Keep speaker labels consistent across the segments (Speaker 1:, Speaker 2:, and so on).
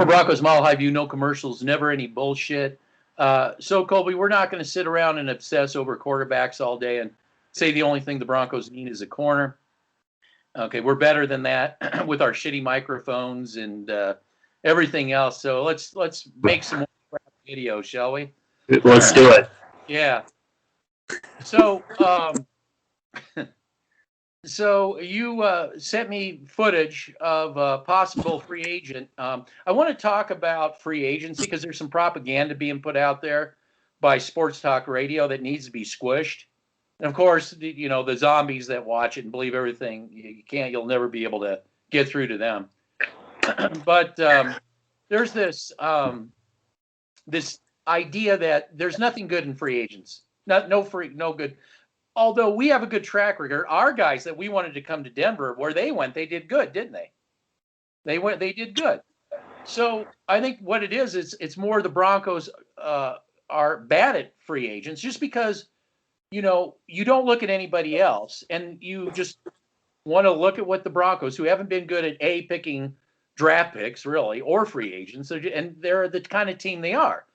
Speaker 1: Broncos Mile High View, no commercials, never any bullshit. So, Colby, we're not going to sit around and obsess over quarterbacks all day and say the only thing the Broncos need is a corner. Okay, we're better than that with our shitty microphones and everything else. So let's make some more crap videos, shall we?
Speaker 2: Let's do it.
Speaker 1: Yeah. So, so you sent me footage of a possible free agent. I want to talk about free agency because there's some propaganda being put out there by sports talk radio that needs to be squished. And of course, the zombies that watch it and believe everything, you'll never be able to get through to them. But there's this this idea that there's nothing good in free agents. No good. Although we have a good track record, our guys that we wanted to come to Denver, where they went, they did good, didn't they? They did good. So I think what it is it's more the Broncos are bad at free agents just because, you don't look at anybody else and you just want to look at what the Broncos, who haven't been good at picking draft picks really, or free agents, and they're the kind of team they are.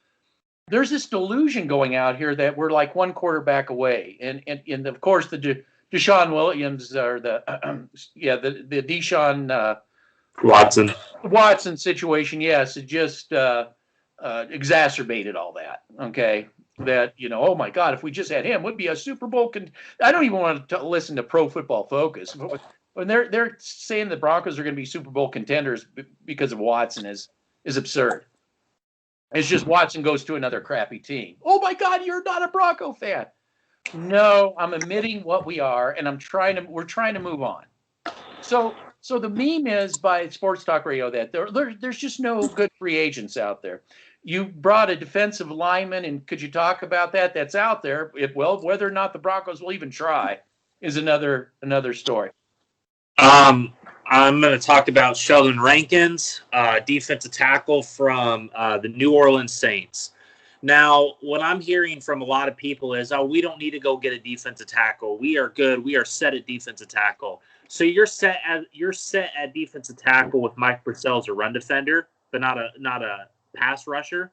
Speaker 1: There's this delusion going out here that we're like one quarterback away, and of course the Deshaun Williams or the Deshaun Watson situation. Yes, it just exacerbated all that. Okay, that oh my God, if we just had him, would be a Super Bowl. I don't even want to listen to Pro Football Focus when they're saying the Broncos are going to be Super Bowl contenders because of Watson is absurd. It's just Watson goes to another crappy team. Oh my God, you're not a Bronco fan. No, I'm admitting what we are, and we're trying to move on. So the meme is by Sports Talk Radio that there's just no good free agents out there. You brought a defensive lineman, and could you talk about that? That's out there. Whether or not the Broncos will even try is another story.
Speaker 2: I'm going to talk about Sheldon Rankins, defensive tackle from the New Orleans Saints. Now, what I'm hearing from a lot of people is, we don't need to go get a defensive tackle. We are good. We are set at defensive tackle. So you're set at defensive tackle with Mike Purcell as a run defender, but not a pass rusher.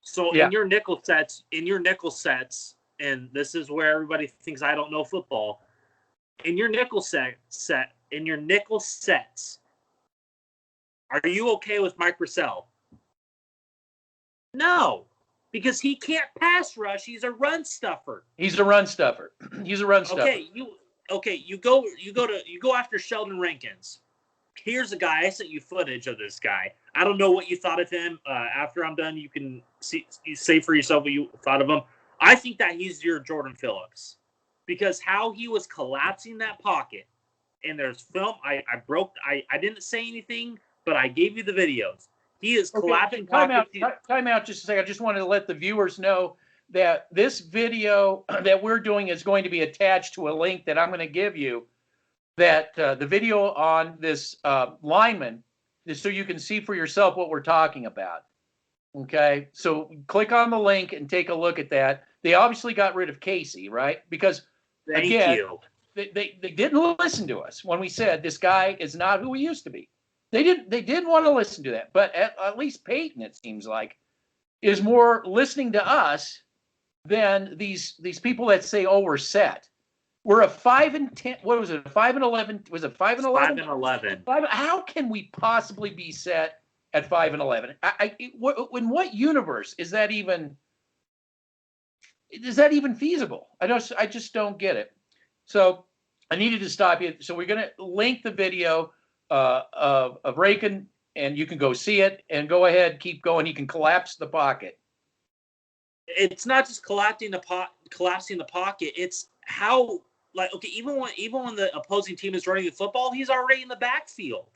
Speaker 2: So in your nickel sets, and this is where everybody thinks I don't know football. In your nickel sets, are you okay with Mike Purcell? No, because he can't pass rush. He's a run stuffer.
Speaker 1: He's a run stuffer.
Speaker 2: Okay, you go after Sheldon Rankins. Here's a guy. I sent you footage of this guy. I don't know what you thought of him. After I'm done, you can say for yourself what you thought of him. I think that he's your Jordan Phillips. Because how he was collapsing that pocket, and there's film. I didn't say anything, but I gave you the videos. He is collapsing pockets.
Speaker 1: Time out just a second. I just wanted to let the viewers know that this video that we're doing is going to be attached to a link that I'm going to give you. That the video on this lineman is so you can see for yourself what we're talking about. Okay, so click on the link and take a look at that. They obviously got rid of Casey, right? Because
Speaker 2: Thank you.
Speaker 1: They didn't listen to us when we said this guy is not who he used to be. They didn't want to listen to that. But at least Peyton, it seems like, is more listening to us than these people that say, "Oh, we're set." We're a 5-10. What was it? 5-11. Was it 5-11?
Speaker 2: 5-11.
Speaker 1: How can we possibly be set at 5-11? In what universe is that even? Is that even feasible? I just don't get it. So I needed to stop you. So we're going to link the video of Rankin, and you can go see it. And go ahead, keep going. He can collapse the pocket.
Speaker 2: It's not just collapsing the pocket. It's how, even when the opposing team is running the football, he's already in the backfield.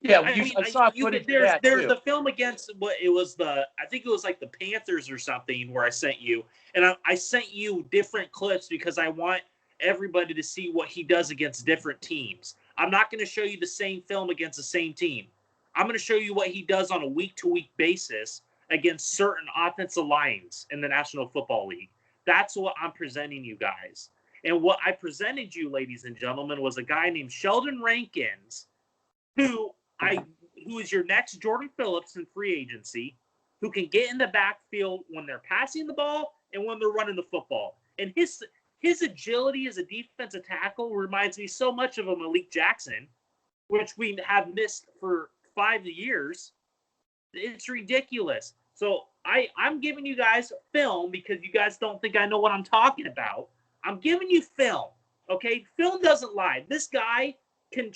Speaker 1: Yeah, I saw footage.
Speaker 2: There's the film against I think it was like the Panthers or something where I sent you, and I sent you different clips because I want everybody to see what he does against different teams. I'm not going to show you the same film against the same team. I'm going to show you what he does on a week-to-week basis against certain offensive lines in the National Football League. That's what I'm presenting you guys. And what I presented you, ladies and gentlemen, was a guy named Sheldon Rankins, who who is your next Jordan Phillips in free agency, who can get in the backfield when they're passing the ball and when they're running the football. And his agility as a defensive tackle reminds me so much of a Malik Jackson, which we have missed for 5 years. It's ridiculous. So I'm giving you guys film because you guys don't think I know what I'm talking about. I'm giving you film, okay? Film doesn't lie. This guy can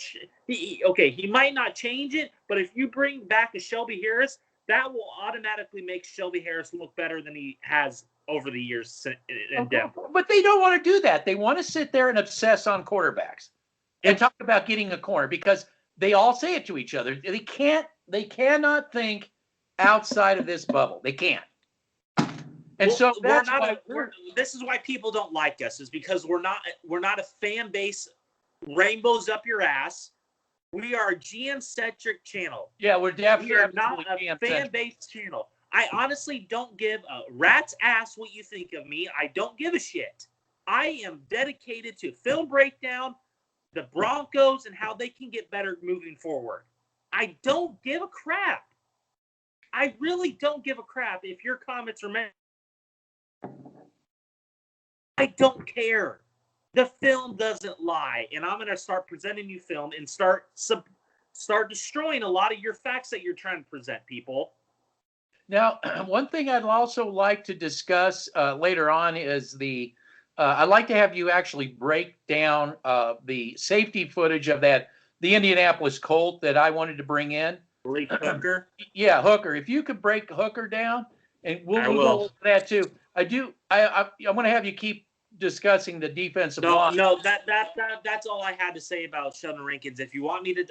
Speaker 2: he might not change it, but if you bring back a Shelby Harris, that will automatically make Shelby Harris look better than he has over the years in Denver.
Speaker 1: But they don't want to do that. They want to sit there and obsess on quarterbacks and talk about getting a corner because they all say it to each other. They cannot think outside of this bubble. They can't. And so that's
Speaker 2: this is why people don't like us, is because we're not a fan base rainbows up your ass. We are a GM-centric channel.
Speaker 1: Yeah, we're definitely
Speaker 2: not a fan-based channel. I honestly don't give a rat's ass what you think of me. I don't give a shit. I am dedicated to film breakdown, the Broncos, and how they can get better moving forward. I don't give a crap. I really don't give a crap if your comments are meant. I don't care. The film doesn't lie, and I'm going to start presenting you film and start destroying a lot of your facts that you're trying to present, people.
Speaker 1: Now, one thing I'd also like to discuss later on is I'd like to have you actually break down the safety footage of the Indianapolis Colt that I wanted to bring in.
Speaker 2: Hooker?
Speaker 1: Yeah, Hooker. If you could break Hooker down, and we'll go over that too. I want to have you keep discussing the defensive line.
Speaker 2: No, that's all I had to say about Sheldon Rankins. If you want me to,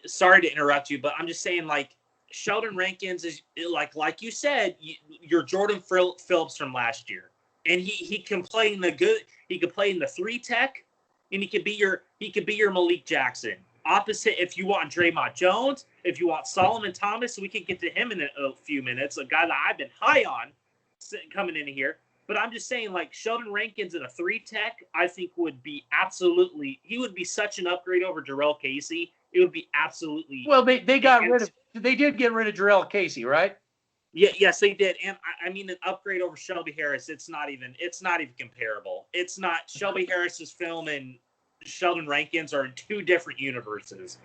Speaker 2: sorry to interrupt you, but I'm just saying, like, Sheldon Rankins is like you said, you're Jordan Phillips from last year, and he can play in the good. He could play in the 3 tech, and he could be your Malik Jackson. Opposite, if you want Draymond Jones, if you want Solomon Thomas, we can get to him in a few minutes. A guy that I've been high on coming in here. But I'm just saying, like, Sheldon Rankins in a 3 tech, I think would be he would be such an upgrade over Jarrell Casey. It would be absolutely.
Speaker 1: Well, they did get rid of Jarrell Casey, right?
Speaker 2: Yeah, yes, they did. And I mean, an upgrade over Shelby Harris, it's not even comparable. It's not. Shelby Harris's film and Sheldon Rankins are in 2 different universes.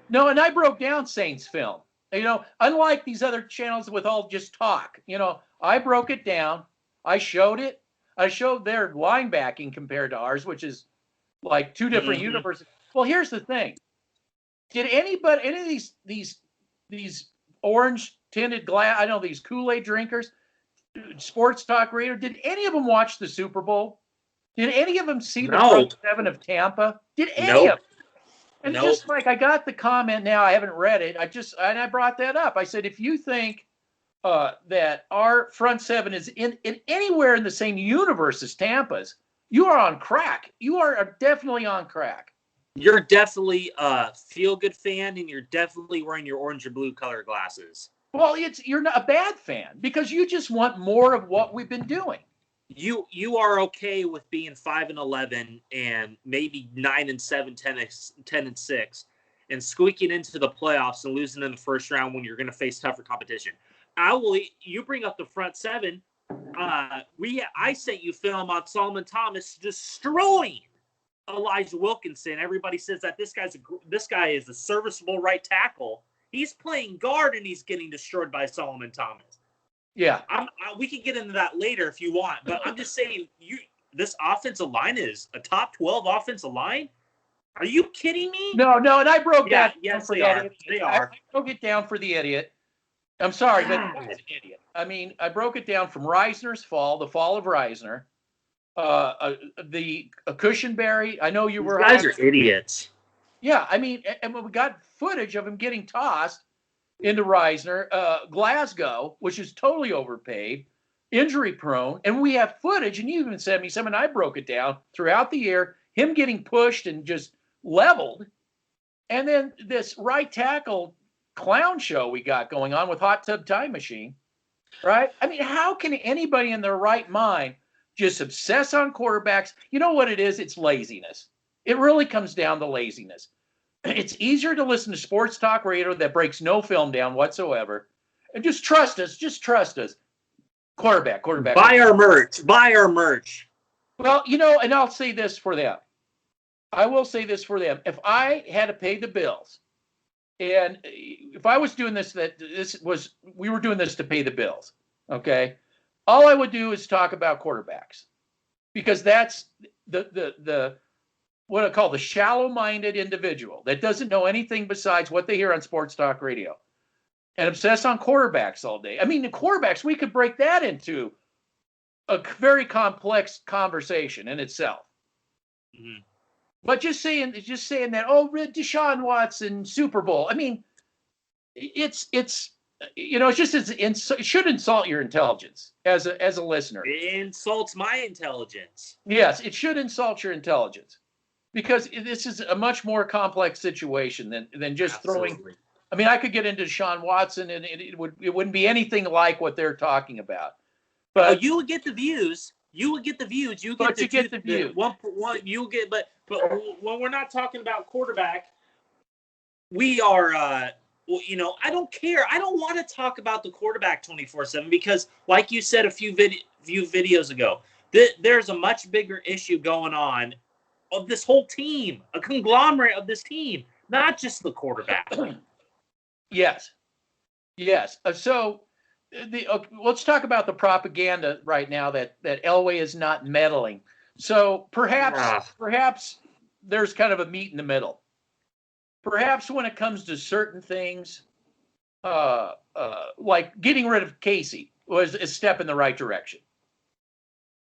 Speaker 1: No, and I broke down Saints film. Unlike these other channels with all just talk, I broke it down. I showed it. I showed their linebacking compared to ours, which is like 2 different universes. Well, here's the thing. Did any of these orange tinted glass, I know these Kool-Aid drinkers, sports talk reader, did any of them watch the Super Bowl? Did any of them see the front 7 of Tampa? Did any of them? And just like I got the comment now, I haven't read it. I brought that up. I said, if you think that our front 7 is in anywhere in the same universe as Tampa's, you are on crack. You are definitely on crack.
Speaker 2: You're definitely a feel-good fan, and you're definitely wearing your orange or blue color glasses.
Speaker 1: Well, you're not a bad fan because you just want more of what we've been doing.
Speaker 2: You are okay with being 5-11 and maybe 9-7, 10-6, and squeaking into the playoffs and losing in the first round when you're going to face tougher competition. You bring up the front 7. I sent you film on Solomon Thomas destroying Elijah Wilkinson. Everybody says that this guy is a serviceable right tackle. He's playing guard and he's getting destroyed by Solomon Thomas.
Speaker 1: Yeah,
Speaker 2: we can get into that later if you want, but I'm just saying, this offensive line is a top 12 offensive line. Are you kidding me?
Speaker 1: No, and I broke that.
Speaker 2: Yes, they are. They are.
Speaker 1: I broke it down for the idiot. I'm sorry, but he's an idiot. I mean, I broke it down from Reisner's fall, the fall of Reisner, the Cushenberry. I know you were.
Speaker 2: These guys are idiots.
Speaker 1: Yeah, I mean, and we got footage of him getting tossed into Reisner, Glasgow, which is totally overpaid, injury prone, and we have footage, and you even sent me some, and I broke it down throughout the year, him getting pushed and just leveled, and then this right tackle clown show we got going on with Hot Tub Time Machine, right? I mean, how can anybody in their right mind just obsess on quarterbacks? You know what it is? It's laziness. It really comes down to laziness. It's easier to listen to sports talk radio that breaks no film down whatsoever. And just trust us. Just trust us. Quarterback.
Speaker 2: Buy our merch. Buy our merch.
Speaker 1: Well, and I'll say this for them. I will say this for them. If I had to pay the bills, and if I was doing this, we were doing this to pay the bills, okay? All I would do is talk about quarterbacks, because that's the what I call the shallow-minded individual that doesn't know anything besides what they hear on sports talk radio and obsess on quarterbacks all day. I mean, the quarterbacks, we could break that into a very complex conversation in itself.
Speaker 2: Mm-hmm.
Speaker 1: But just saying that, Deshaun Watson, Super Bowl. I mean, it should insult your intelligence as a listener.
Speaker 2: It insults my intelligence.
Speaker 1: Yes, it should insult your intelligence, because this is a much more complex situation than just
Speaker 2: Absolutely.
Speaker 1: throwing. I mean, I could get into Deshaun Watson, and it wouldn't be anything like what they're talking about. But
Speaker 2: you would get the views. You would get the views. You get the views. One. You get, but when we're not talking about quarterback, we are. I don't care. I don't want to talk about the quarterback 24/7, because, like you said a few videos ago, there's a much bigger issue going on of this whole team, a conglomerate of this team, not just the quarterback.
Speaker 1: Yes. So. Let's talk about the propaganda right now that Elway is not meddling. So perhaps there's kind of a meet in the middle. Perhaps when it comes to certain things, like getting rid of Casey was a step in the right direction,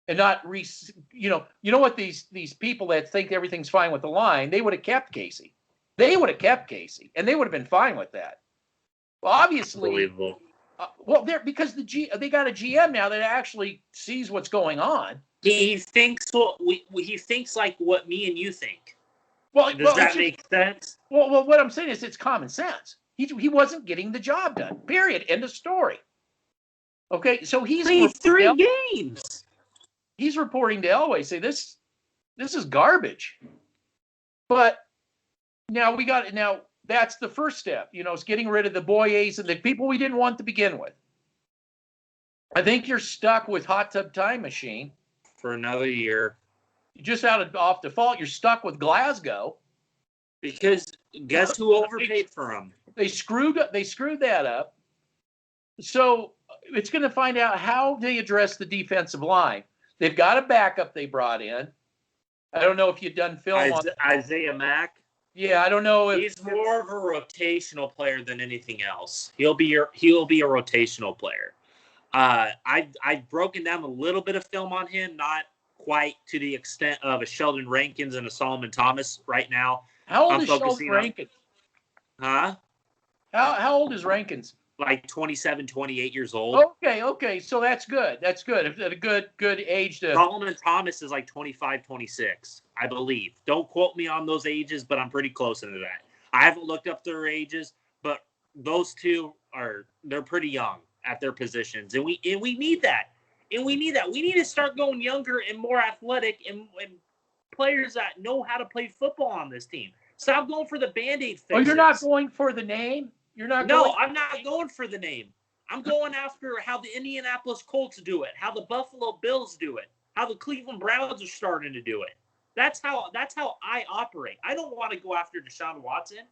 Speaker 1: and not what these people that think everything's fine with the line, they would have kept Casey. They would have kept Casey, and they would have been fine with that. Well, obviously.
Speaker 2: Unbelievable.
Speaker 1: Because they got a GM now that actually sees what's going on.
Speaker 2: He thinks he thinks like what me and you think.
Speaker 1: Does
Speaker 2: that make sense?
Speaker 1: Well, what I'm saying is it's common sense. He wasn't getting the job done. Period. End of story. Okay, so he's
Speaker 2: played 3 games.
Speaker 1: He's reporting to Elway, say this is garbage. But now that's the first step, is getting rid of the Boyes and the people we didn't want to begin with. I think you're stuck with Hot Tub Time Machine
Speaker 2: for another year.
Speaker 1: Just off default, you're stuck with Glasgow.
Speaker 2: Because guess who overpaid for him?
Speaker 1: They screwed that up. So it's going to find out how they address the defensive line. They've got a backup they brought in. I don't know if you've done film on
Speaker 2: Isaiah Mack.
Speaker 1: Yeah, I don't know if
Speaker 2: he's more of a rotational player than anything else. He'll be a rotational player. I've broken down a little bit of film on him, not quite to the extent of a Sheldon Rankins and a Solomon Thomas right now.
Speaker 1: How old is Sheldon Rankins?
Speaker 2: Huh?
Speaker 1: How old is Rankins?
Speaker 2: Like 27, 28 years old.
Speaker 1: Okay. So that's good. That's good. It's a good age to.
Speaker 2: Solomon Thomas is like 25, 26, I believe. Don't quote me on those ages, but I'm pretty close to that. I haven't looked up their ages, but those two they're pretty young at their positions, and we need that. And we need that. We need to start going younger and more athletic and players that know how to play football on this team. Stop going for the Band-Aid fixes.
Speaker 1: Oh, you're not going for the name? You're not.
Speaker 2: No, I'm not going for the name. I'm going after how the Indianapolis Colts do it, how the Buffalo Bills do it, how the Cleveland Browns are starting to do it. That's how I operate. I don't want to go after Deshaun Watson.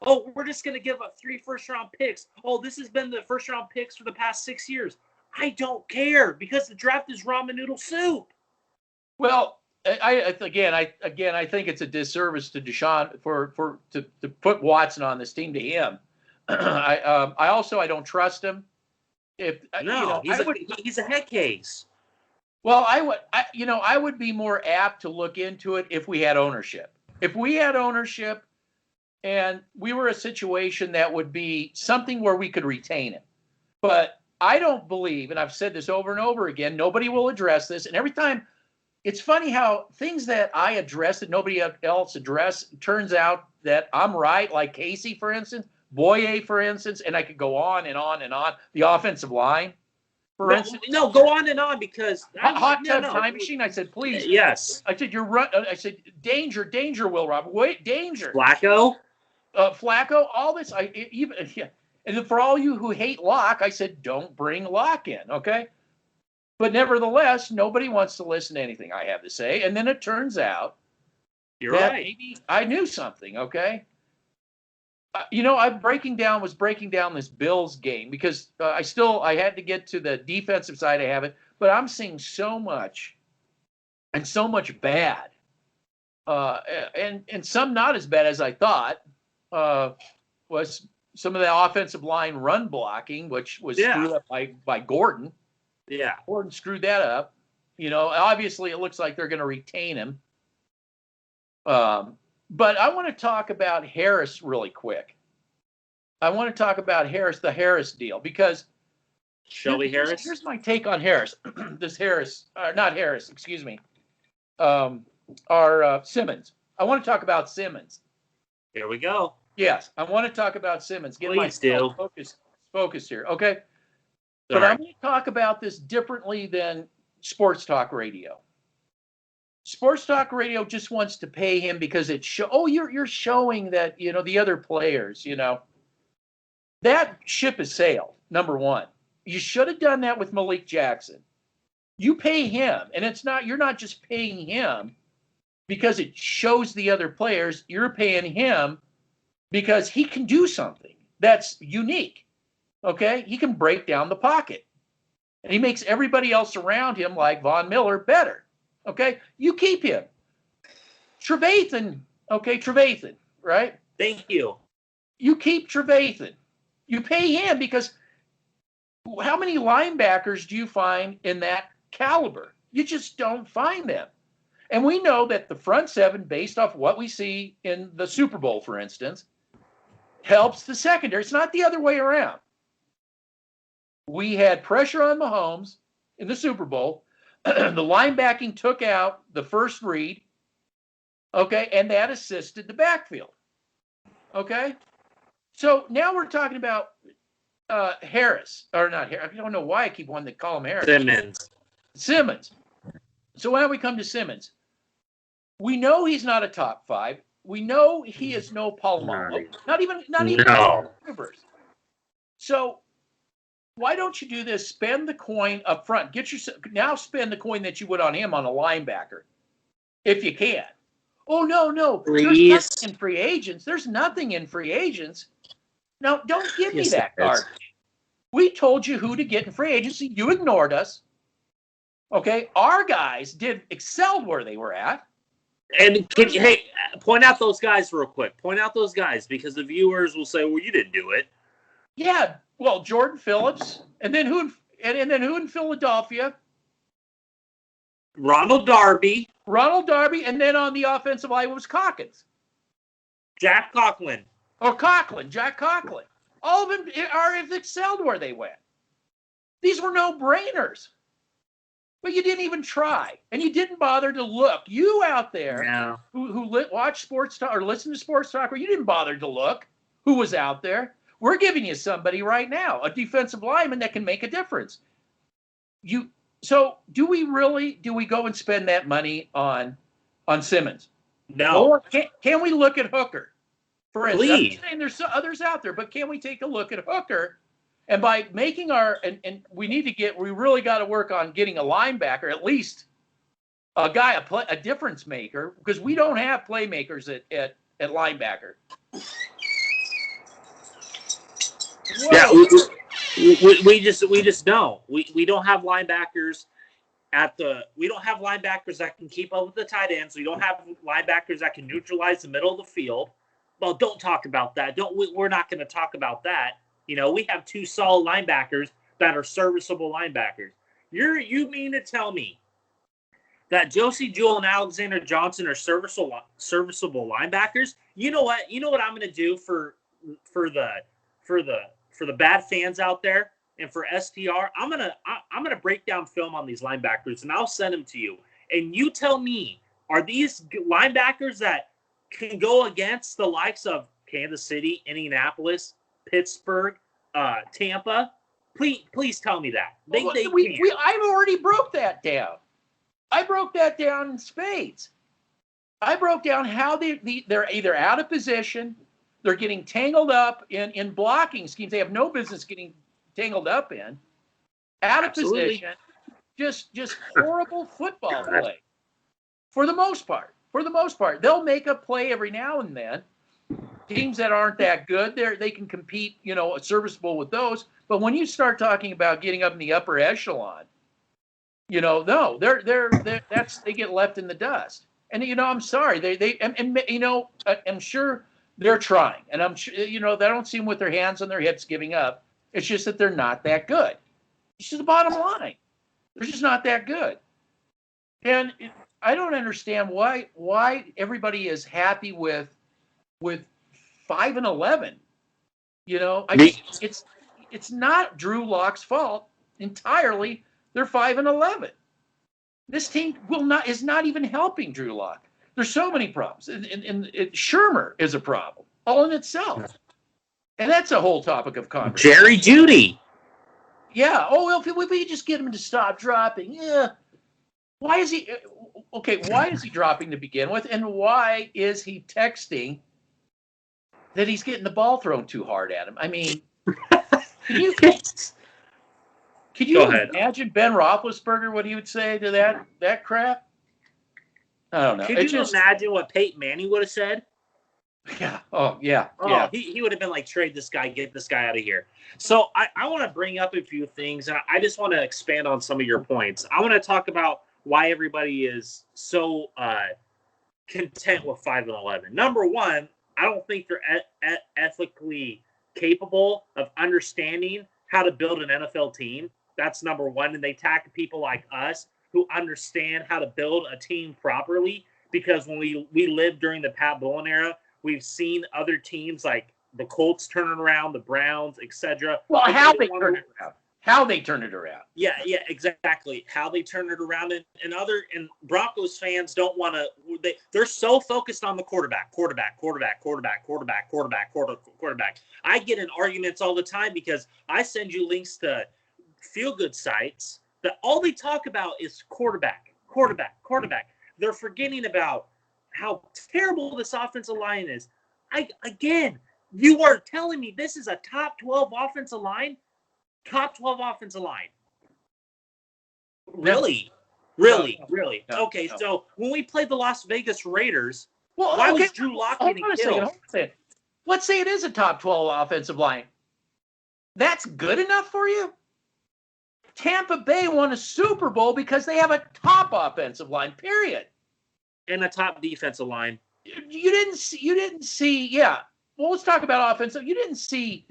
Speaker 2: Oh, we're just going to give up 3 first-round picks. Oh, this has been the first-round picks for the past 6 years. I don't care, because the draft is ramen noodle soup. Well,
Speaker 1: I think it's a disservice to Deshaun to put Watson on this team to him. I don't trust him.
Speaker 2: He's a head case.
Speaker 1: Well, I would be more apt to look into it if we had ownership. If we had ownership and we were a situation that would be something where we could retain him. But I don't believe, and I've said this over and over again, nobody will address this. And every time, it's funny how things that I address that nobody else addressed, turns out that I'm right, like Casey, for instance, Boye, for instance, and I could go on and on and on. The offensive line, for instance.
Speaker 2: No, go on and on, because
Speaker 1: Hot Tub Time Machine. I said, please.
Speaker 2: Yes.
Speaker 1: I said, you're right. I said, danger, Will Robert. Wait, danger.
Speaker 2: Flacco.
Speaker 1: Flacco, all this. And for all you who hate Locke, I said don't bring Locke in, okay? But nevertheless, nobody wants to listen to anything I have to say. And then it turns out
Speaker 2: You're
Speaker 1: that
Speaker 2: right.
Speaker 1: maybe I knew something, okay? I was breaking down this Bills game because I had to get to the defensive side. I have it, but I'm seeing so much and so much bad, and some not as bad as I thought. Was some of the offensive line run blocking, which was screwed up by Gordon.
Speaker 2: Yeah,
Speaker 1: Gordon screwed that up. Obviously it looks like they're going to retain him. But I want to talk about Harris really quick. I want to talk about the Harris deal, because
Speaker 2: Shelby Harris.
Speaker 1: Here's my take on Harris. Not Harris, excuse me. Simmons. I want to talk about Simmons.
Speaker 2: Here we go.
Speaker 1: Yes, I want to talk about Simmons. Get
Speaker 2: Please do.
Speaker 1: Focused here, okay? But I'm going to talk about this differently than sports talk radio. Sports talk radio just wants to pay him because you're showing that, the other players, that ship has sailed. Number one, you should have done that with Malik Jackson. You pay him, and you're not just paying him because it shows the other players. You're paying him because he can do something that's unique. Okay, he can break down the pocket, and he makes everybody else around him, like Von Miller, better. Okay, you keep him. Trevathan, right?
Speaker 2: Thank you.
Speaker 1: You keep Trevathan. You pay him because how many linebackers do you find in that caliber? You just don't find them. And we know that the front seven, based off what we see in the Super Bowl, for instance, helps the secondary. It's not the other way around. We had pressure on Mahomes in the Super Bowl. The linebacking took out the first read, okay, and that assisted the backfield, okay? So now we're talking about Harris, or not Harris. I don't know why I keep wanting to call him Harris. Simmons. So now we come to Simmons. We know he's not a top 5. We know he is no Palomalo. Not even Rivers. So why don't you do this? Spend the coin up front. Now spend the coin that you would on him on a linebacker, if you can. Oh, no.
Speaker 2: Please.
Speaker 1: There's nothing in free agents. There's nothing in free agents. Now, don't give me that garbage. We told you who to get in free agency. You ignored us. Okay? Our guys excelled where they were at.
Speaker 2: And point out those guys real quick. Point out those guys, because the viewers will say, well, you didn't do it.
Speaker 1: Yeah. Well, Jordan Phillips. And then who in Philadelphia?
Speaker 2: Ronald Darby.
Speaker 1: And then on the offensive line was Jack Conklin. All of them have excelled where they went. These were no-brainers. But you didn't even try. And you didn't bother to look. You out there who watch sports talk or listen to sports talk, you didn't bother to look who was out there. We're giving you somebody right now, a defensive lineman that can make a difference. So do we go and spend that money on Simmons?
Speaker 2: No.
Speaker 1: Or can we look at Hooker? For instance,
Speaker 2: Please.
Speaker 1: I'm saying there's others out there, but can we take a look at Hooker? And by making and we really got to work on getting a linebacker, at least a guy, a difference maker, because we don't have playmakers at linebacker.
Speaker 2: Yeah, we just know we don't have linebackers we don't have linebackers that can keep up with the tight ends. We don't have linebackers that can neutralize the middle of the field. Well, don't talk about that. We're not going to talk about that. We have 2 solid linebackers that are serviceable linebackers. You mean to tell me that Josie Jewell and Alexander Johnson are serviceable linebackers? You know what? You know what I'm going to do for the bad fans out there and for STR? I'm gonna break down film on these linebackers and I'll send them to you. And you tell me, are these linebackers that can go against the likes of Kansas City, Indianapolis, Pittsburgh, Tampa? Please tell me that.
Speaker 1: I've already broke that down. I broke that down in spades. I broke down how they're either out of position They're getting tangled up in blocking schemes they have no business getting tangled up in. Out of position. Just horrible football play. For the most part. They'll make a play every now and then. Teams that aren't that good, they can compete, serviceable with those. But when you start talking about getting up in the upper echelon, no, they get left in the dust. And I'm sorry, I'm sure they're trying, and I'm sure they don't see them with their hands on their hips giving up. It's just that they're not that good. It's just the bottom line. They're just not that good. And I don't understand why everybody is happy with 5-11. It's not Drew Lock's fault entirely. They're 5-11. This team is not even helping Drew Lock. There's so many problems, and Shermer is a problem all in itself, and that's a whole topic of conversation.
Speaker 2: Jerry Jeudy.
Speaker 1: Yeah. Oh, well, if we just get him to stop dropping, yeah. Why is he? Okay, why is he dropping to begin with, and why is he texting that he's getting the ball thrown too hard at him? I mean, Could you imagine Ben Roethlisberger, what he would say to that crap? I don't know.
Speaker 2: Could you imagine what Peyton Manning would have said?
Speaker 1: Yeah. Oh, yeah.
Speaker 2: Oh,
Speaker 1: yeah.
Speaker 2: He would have been like, trade this guy, get this guy out of here. So I want to bring up a few things, and I just want to expand on some of your points. I want to talk about why everybody is so content with 5-11. Number one, I don't think they're ethically capable of understanding how to build an NFL team. That's number one. And they tack people like us who understand how to build a team properly, because when we lived during the Pat Bowlen era, we've seen other teams like the Colts turn it around, the Browns, etc.
Speaker 1: Well, how they turn it around. How they turn it around.
Speaker 2: Yeah, exactly. How they turn it around. And Broncos fans don't want to – they're so focused on the quarterback. I get in arguments all the time because I send you links to feel-good sites that all they talk about is quarterback. They're forgetting about how terrible this offensive line is. Again, you are telling me this is a top 12 offensive line? Top 12 offensive line. Really?
Speaker 1: No.
Speaker 2: Okay, no. So when we played the Las Vegas Raiders,
Speaker 1: was Drew Lock getting killed? Let's say it is a top 12 offensive line. That's good enough for you? Tampa Bay won a Super Bowl because they have a top offensive line, period.
Speaker 2: And a top defensive line.
Speaker 1: You didn't see, yeah. Well, let's talk about offensive. You didn't see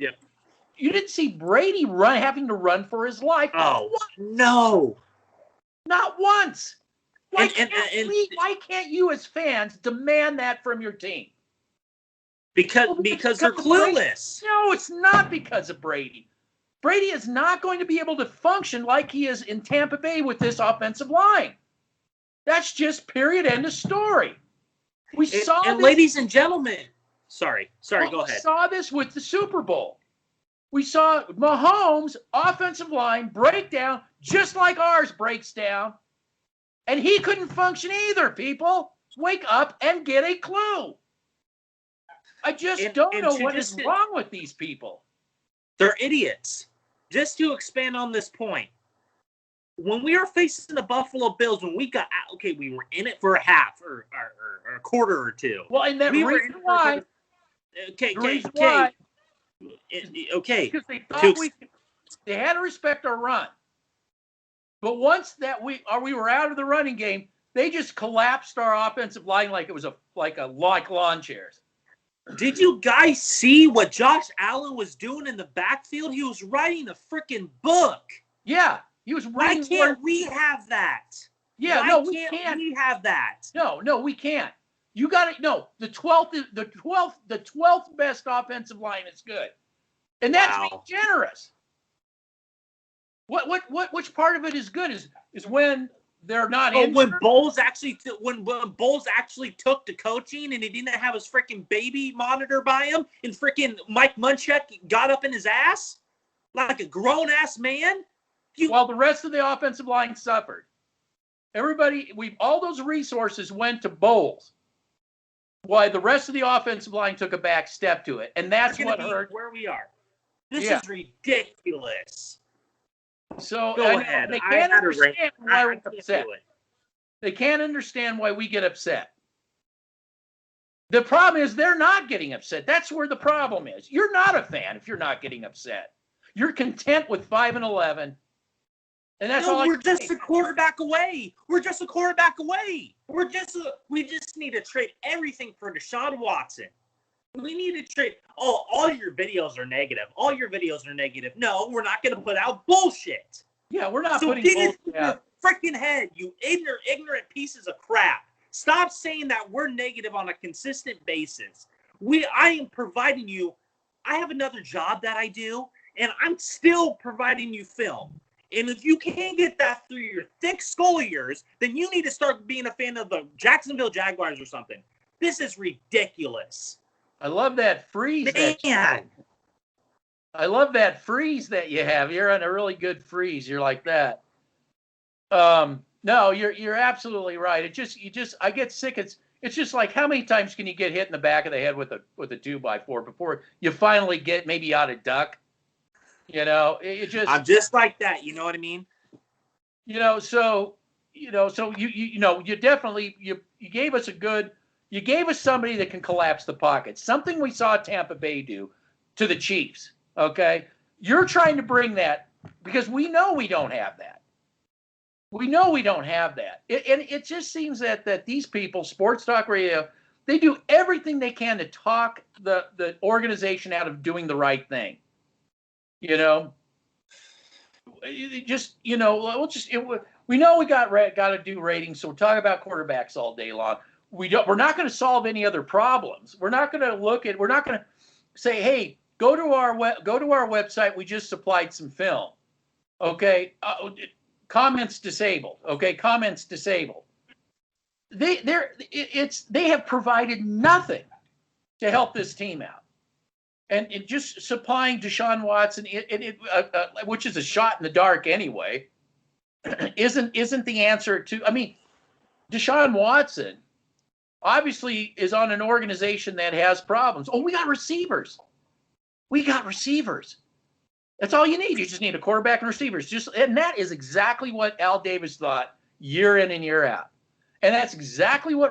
Speaker 1: You didn't see Brady having to run for his life.
Speaker 2: Oh, no.
Speaker 1: Not once. Why can't you as fans demand that from your team?
Speaker 2: Because they're clueless.
Speaker 1: No, it's not because of Brady. Brady is not going to be able to function like he is in Tampa Bay with this offensive line. That's just period, end of story.
Speaker 2: Ladies and gentlemen, sorry, go ahead.
Speaker 1: We saw this with the Super Bowl. We saw Mahomes' offensive line break down just like ours breaks down. And he couldn't function either, people. Wake up and get a clue. I just don't know what is wrong with these people.
Speaker 2: They're idiots. Just to expand on this point, when we were facing the Buffalo Bills, when we got we were in it for a half or a quarter or two.
Speaker 1: Well, and that reason why.
Speaker 2: Okay.
Speaker 1: Because they thought they had to respect our run. But once that we were out of the running game, they just collapsed our offensive line like it was like lawn chairs.
Speaker 2: Did you guys see what Josh Allen was doing in the backfield? He was writing a freaking book.
Speaker 1: Yeah, he was writing.
Speaker 2: Why can't we have that?
Speaker 1: Yeah, we can't.
Speaker 2: We have that.
Speaker 1: No, we can't. You got it. No, the 12th best offensive line is good, and that's being generous. Which part of it is good is when they're not injured.
Speaker 2: When Bowles actually took to coaching and he didn't have his freaking baby monitor by him, and freaking Mike Munchak got up in his ass like a grown ass man.
Speaker 1: While the rest of the offensive line suffered. All those resources went to Bowles. why the rest of the offensive line took a back step to it, and that's what hurt.
Speaker 2: Where we are. This is ridiculous.
Speaker 1: So
Speaker 2: Go ahead.
Speaker 1: They can't understand why we're upset.
Speaker 2: Do it.
Speaker 1: They can't understand why we get upset. The problem is they're not getting upset. That's where the problem is. You're not a fan if you're not getting upset. You're content with 5-11, and that's all.
Speaker 2: We're just a quarterback away. We're just a quarterback away. We just need to trade everything for Deshaun Watson. We need to trade. Oh, all your videos are negative. All your videos are negative. No, we're not going to put out bullshit.
Speaker 1: Yeah, we're not putting
Speaker 2: bullshit
Speaker 1: bullshit
Speaker 2: in your freaking head, you ignorant pieces of crap. Stop saying that we're negative on a consistent basis. I am providing you. I have another job that I do, and I'm still providing you film. And if you can't get that through your thick skull of yours, then you need to start being a fan of the Jacksonville Jaguars or something. This is ridiculous.
Speaker 1: I love that freeze.
Speaker 2: Man.
Speaker 1: I love that freeze that you have. You're on a really good freeze. You're like that. No, you're absolutely right. I get sick. It's just like, how many times can you get hit in the back of the head with a 2x4 before you finally get maybe out of duck? I'm
Speaker 2: just like that. You know what I mean?
Speaker 1: So you definitely you gave us you gave us somebody that can collapse the pocket. Something we saw Tampa Bay do to the Chiefs. Okay, you're trying to bring that because we know we don't have that. We know we don't have that. And it just seems that these people, Sports Talk Radio, they do everything they can to talk the organization out of doing the right thing. We know we got to do ratings, so we're talking about quarterbacks all day long. We're not going to solve any other problems. We're not going to say, hey, go to our website. We just supplied some film. Okay. Comments disabled. Okay. Comments disabled. They have provided nothing to help this team out. And it just supplying Deshaun Watson, which is a shot in the dark anyway, isn't the answer to. I mean, Deshaun Watson obviously is on an organization that has problems. Oh, we got receivers. That's all you need. You just need a quarterback and receivers. And that is exactly what Al Davis thought year in and year out. And that's exactly what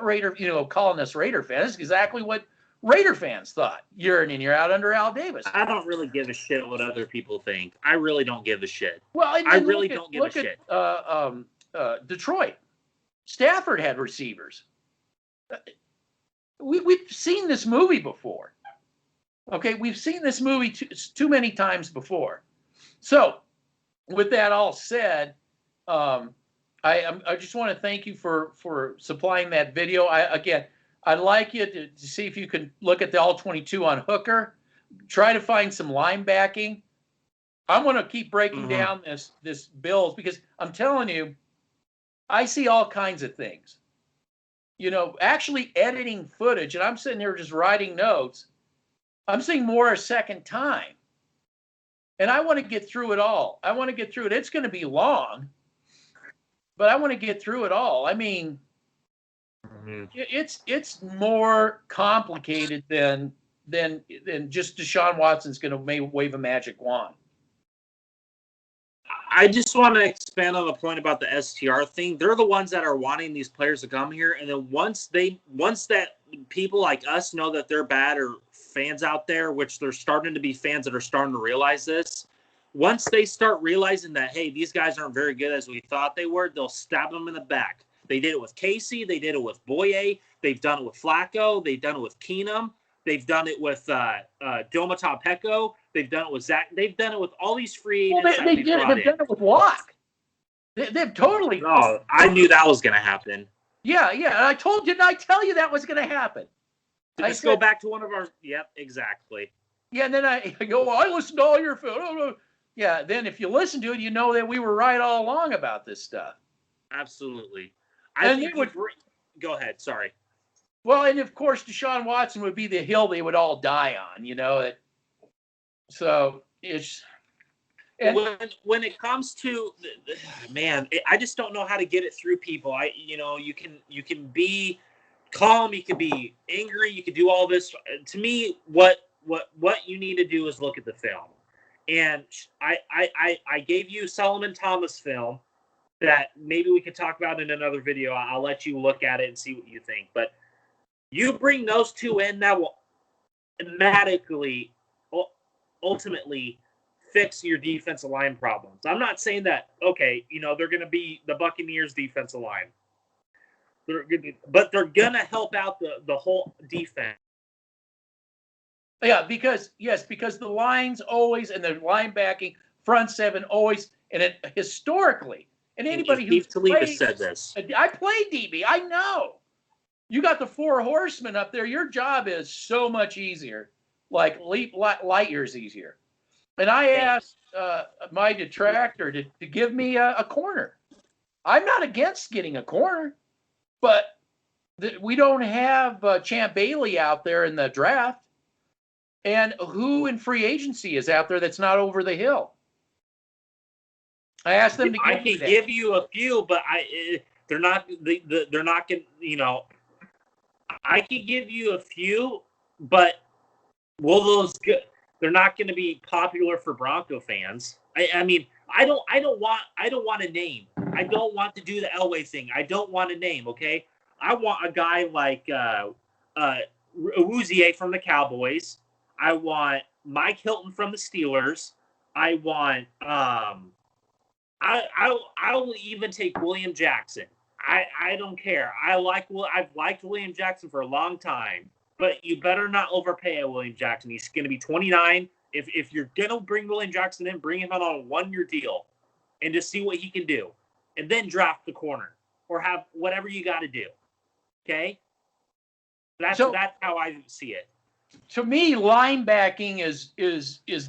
Speaker 1: calling us Raider fans, that's exactly what Raider fans thought year in and year out under Al Davis.
Speaker 2: I don't really give a shit what other people think. I really don't give a shit.
Speaker 1: Well,
Speaker 2: I really don't give a shit.
Speaker 1: Detroit. Stafford had receivers. We've seen this movie before. Okay, we've seen this movie too many times before. So, with that all said, I just want to thank you for supplying that video. I'd like you to see if you can look at the All-22 on Hooker. Try to find some linebacking. I'm going to keep breaking down this Bills because I'm telling you, I see all kinds of things. Actually editing footage, and I'm sitting here just writing notes. I'm seeing more a second time. And I want to get through it all. I want to get through it. It's going to be long, but I want to get through it all. I mean, it's more complicated than just Deshaun Watson's going to wave a magic wand.
Speaker 2: I just want to expand on the point about the STR thing. They're the ones that are wanting these players to come here, and then once that people like us know that they're bad, or fans out there, which there's starting to be fans that are starting to realize this, once they start realizing that, hey, these guys aren't very good as we thought they were, they'll stab them in the back. They did it with Casey. They did it with Boye. They've done it with Flacco. They've done it with Keenum. They've done it with Domata Pecco. They've done it with Zach. They've done it with all these free agents.
Speaker 1: They've done it with Locke. They've totally.
Speaker 2: Oh, I knew that was going to happen.
Speaker 1: Yeah. Didn't I tell you that was going to happen?
Speaker 2: Let's go back to one of our. Yep, exactly.
Speaker 1: Yeah, and then I go, well, I listened to all your film. Yeah, then if you listen to it, you know that we were right all along about this stuff.
Speaker 2: Absolutely. Go ahead. Sorry.
Speaker 1: Well, and of course, Deshaun Watson would be the hill they would all die on. So it's.
Speaker 2: And when it comes to man, I just don't know how to get it through people. You can be calm. You could be angry. You could do all this. To me, what you need to do is look at the film. And I gave you Solomon Thomas film that maybe we could talk about in another video. I'll let you look at it and see what you think. But you bring those two in, that will automatically, ultimately fix your defensive line problems. I'm not saying that, okay, they're going to be the Buccaneers defensive line. But they're going to help out the whole defense.
Speaker 1: Yeah, because the lines always, and the linebacking front seven always, and it historically, and anybody who's played,
Speaker 2: said this.
Speaker 1: I played DB. I know. You got the four horsemen up there. Your job is so much easier, like light years easier. And I asked my detractor to give me a corner. I'm not against getting a corner, but we don't have Champ Bailey out there in the draft. And who in free agency is out there that's not over the hill? I asked them to give me that. I can
Speaker 2: give you a few, but they're not going to, I can give you a few, but will those good? They're not going to be popular for Bronco fans. I mean, I don't want a name. I don't want to do the Elway thing. I don't want a name. Okay, I want a guy like Awuzie from the Cowboys. I want Mike Hilton from the Steelers. I want I will even take William Jackson. I don't care. I've liked William Jackson for a long time, but you better not overpay a William Jackson. He's going to be 29. If you're going to bring William Jackson in, bring him out on a 1-year deal and just see what he can do, and then draft the corner or have whatever you got to do. Okay? That's how I see it.
Speaker 1: To me, linebacking is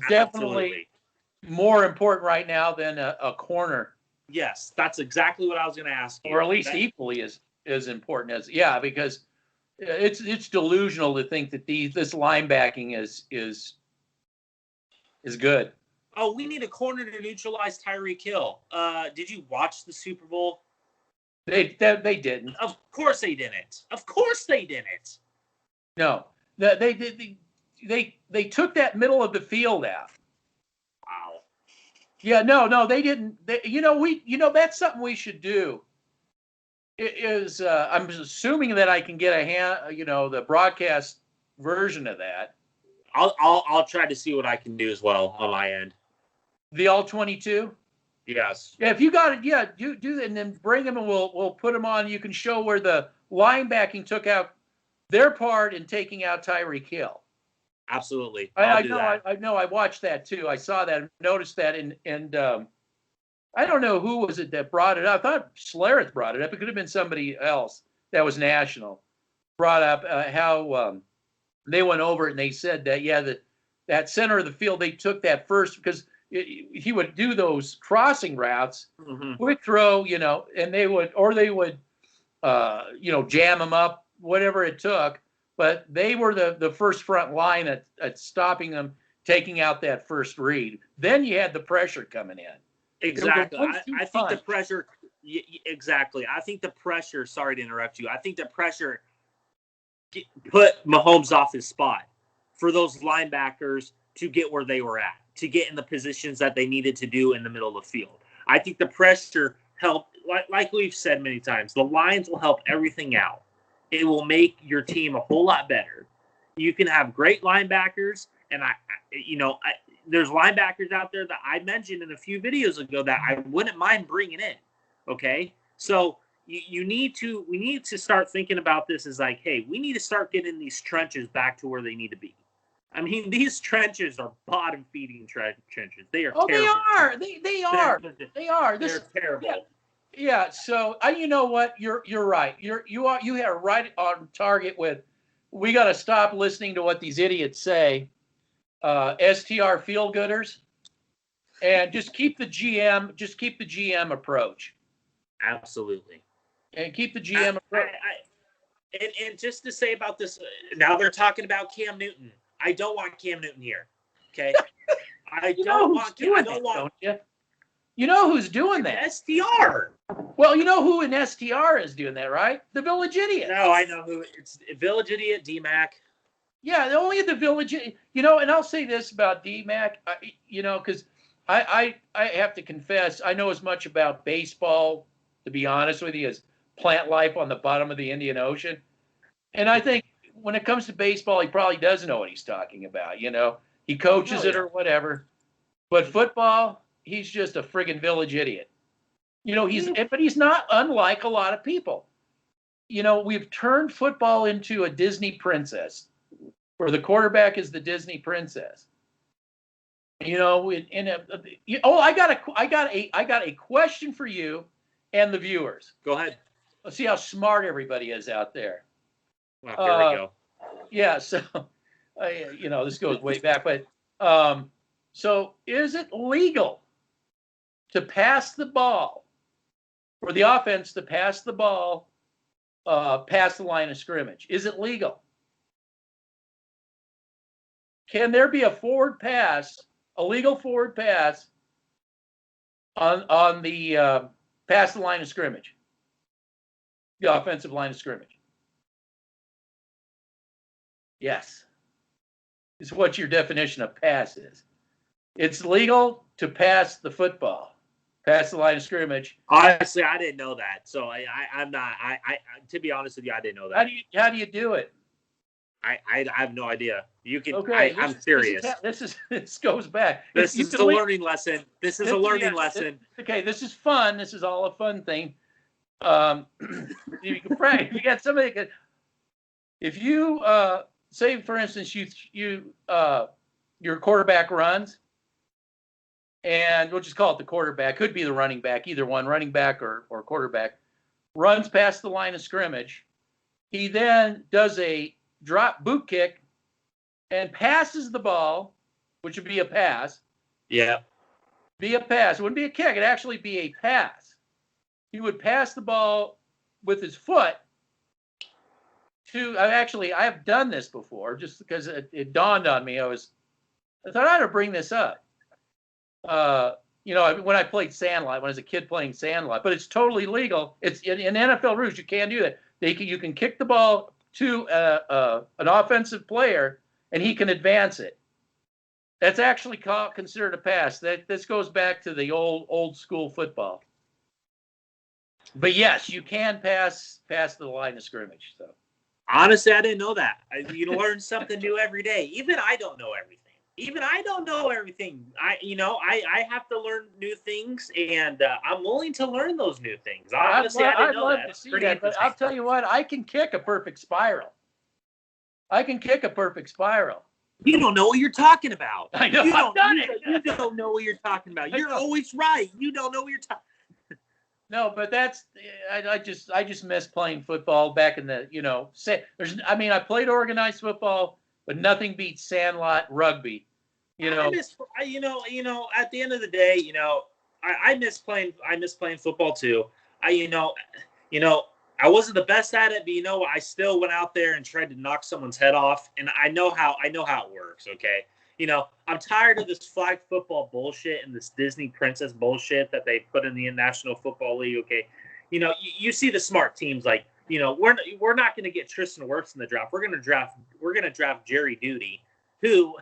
Speaker 1: definitely more important right now than a corner.
Speaker 2: Yes, that's exactly what I was going to ask you.
Speaker 1: Or at least equally as important as because it's delusional to think that this linebacking is good.
Speaker 2: Oh, we need a corner to neutralize Tyreek Hill. Did you watch the Super Bowl?
Speaker 1: They didn't.
Speaker 2: Of course they didn't. Of course they didn't.
Speaker 1: No. They took that middle of the field out.
Speaker 2: Wow.
Speaker 1: Yeah, no, they didn't. That's something we should do. I'm assuming that I can get the broadcast version of that.
Speaker 2: I'll try to see what I can do as well on my end.
Speaker 1: The all 22.
Speaker 2: Yes.
Speaker 1: Yeah, if you got it, you do that, and then bring them, and we'll put them on. You can show where the linebacking took out their part in taking out Tyreek Hill.
Speaker 2: Absolutely.
Speaker 1: I know. I watched that too. I saw that, noticed that, and I don't know who was it that brought it up. I thought Schlereth brought it up. It could have been somebody else that was national. Brought up how they went over it and they said that that center of the field, they took that first because he would do those crossing routes, quick throw, and they would jam them up, whatever it took. But they were the first front line at stopping them, taking out that first read. Then you had the pressure coming in.
Speaker 2: Exactly. I think the pressure. Exactly. I think the pressure. Sorry to interrupt you. I think the pressure put Mahomes off his spot for those linebackers to get where they were at, to get in the positions that they needed to do in the middle of the field. I think the pressure helped. Like we've said many times, the lines will help everything out. It will make your team a whole lot better. You can have great linebackers, and there's linebackers out there that I mentioned in a few videos ago that I wouldn't mind bringing in. Okay, so we need to start thinking about this as like, hey, we need to start getting these trenches back to where they need to be. I mean, these trenches are bottom feeding trenches. They are.
Speaker 1: Oh,
Speaker 2: terrible.
Speaker 1: they are. They are.
Speaker 2: They're terrible.
Speaker 1: Yeah. So you know what? You're right. You are right on target with. We got to stop listening to what these idiots say. STR feel gooders, and just keep the GM approach.
Speaker 2: Absolutely.
Speaker 1: And keep the GM approach.
Speaker 2: And just to say about this, now they're talking about Cam Newton. I don't want Cam Newton here. Okay. I don't want.
Speaker 1: You know who's doing that?
Speaker 2: STR.
Speaker 1: Well, you know who in STR is doing that, right? The Village Idiot.
Speaker 2: No, I know who. It's Village Idiot, D-Mac.
Speaker 1: Yeah, only the Village, and I'll say this about D-Mac, because I have to confess, I know as much about baseball, to be honest with you, as plant life on the bottom of the Indian Ocean. And I think when it comes to baseball, he probably does know what he's talking about, He coaches it or whatever. But football, he's just a friggin' Village Idiot. But he's not unlike a lot of people. We've turned football into a Disney princess, where the quarterback is the Disney princess. I got a question for you and the viewers.
Speaker 2: Go ahead.
Speaker 1: Let's see how smart everybody is out there.
Speaker 2: Well, here we go.
Speaker 1: Yeah, so this goes way back, but so is it legal to pass the ball, for the offense to pass the ball past the line of scrimmage? Is it legal? Can there be a legal forward pass on the past the line of scrimmage, the offensive line of scrimmage? Yes. It's what your definition of pass is. It's legal to pass the football past the line of scrimmage.
Speaker 2: Honestly, I didn't know that. So I'm not. To be honest with you, I didn't know that.
Speaker 1: How do you do it?
Speaker 2: I have no idea. You can.
Speaker 1: Okay,
Speaker 2: I'm serious.
Speaker 1: This goes back.
Speaker 2: This is a learning lesson. This is a learning lesson.
Speaker 1: Okay, this is fun. This is all a fun thing. You can pray. You got somebody. If you say, for instance, your quarterback runs, and we'll just call it the quarterback. Could be the running back, either one, running back or quarterback, runs past the line of scrimmage. He then does a drop boot kick and passes the ball, which would be a pass.
Speaker 2: Yeah.
Speaker 1: Be a pass. It wouldn't be a kick. It'd actually be a pass. He would pass the ball with his foot I have done this before, just because it dawned on me. I thought I ought to bring this up. When I played Sandlot, when I was a kid playing Sandlot, but it's totally legal. It's in NFL rules. You can't do that. You can kick the ball to an offensive player, and he can advance it. That's actually considered a pass. This goes back to the old school football. But yes, you can pass the line of scrimmage. So
Speaker 2: honestly, I didn't know that. You learn something new every day. Even I don't know everything. I have to learn new things, and I'm willing to learn those new things. Honestly, I didn't know that.
Speaker 1: To see that, but I'll tell you what, I can kick a perfect spiral.
Speaker 2: You don't know what you're talking about.
Speaker 1: I know.
Speaker 2: You don't know what you're talking about. You're always right. You don't know what you're talking.
Speaker 1: No, but I just miss playing football back in the I played organized football, but nothing beats Sandlot rugby.
Speaker 2: I miss, at the end of the day, I miss playing football too. I wasn't the best at it, but I still went out there and tried to knock someone's head off, and I know how it works. Okay. I'm tired of this flag football bullshit and this Disney princess bullshit that they put in the National Football League. Okay. You see the smart teams like, we're not going to get Tristan Wirfs in the draft. We're going to draft Jerry Duty, who,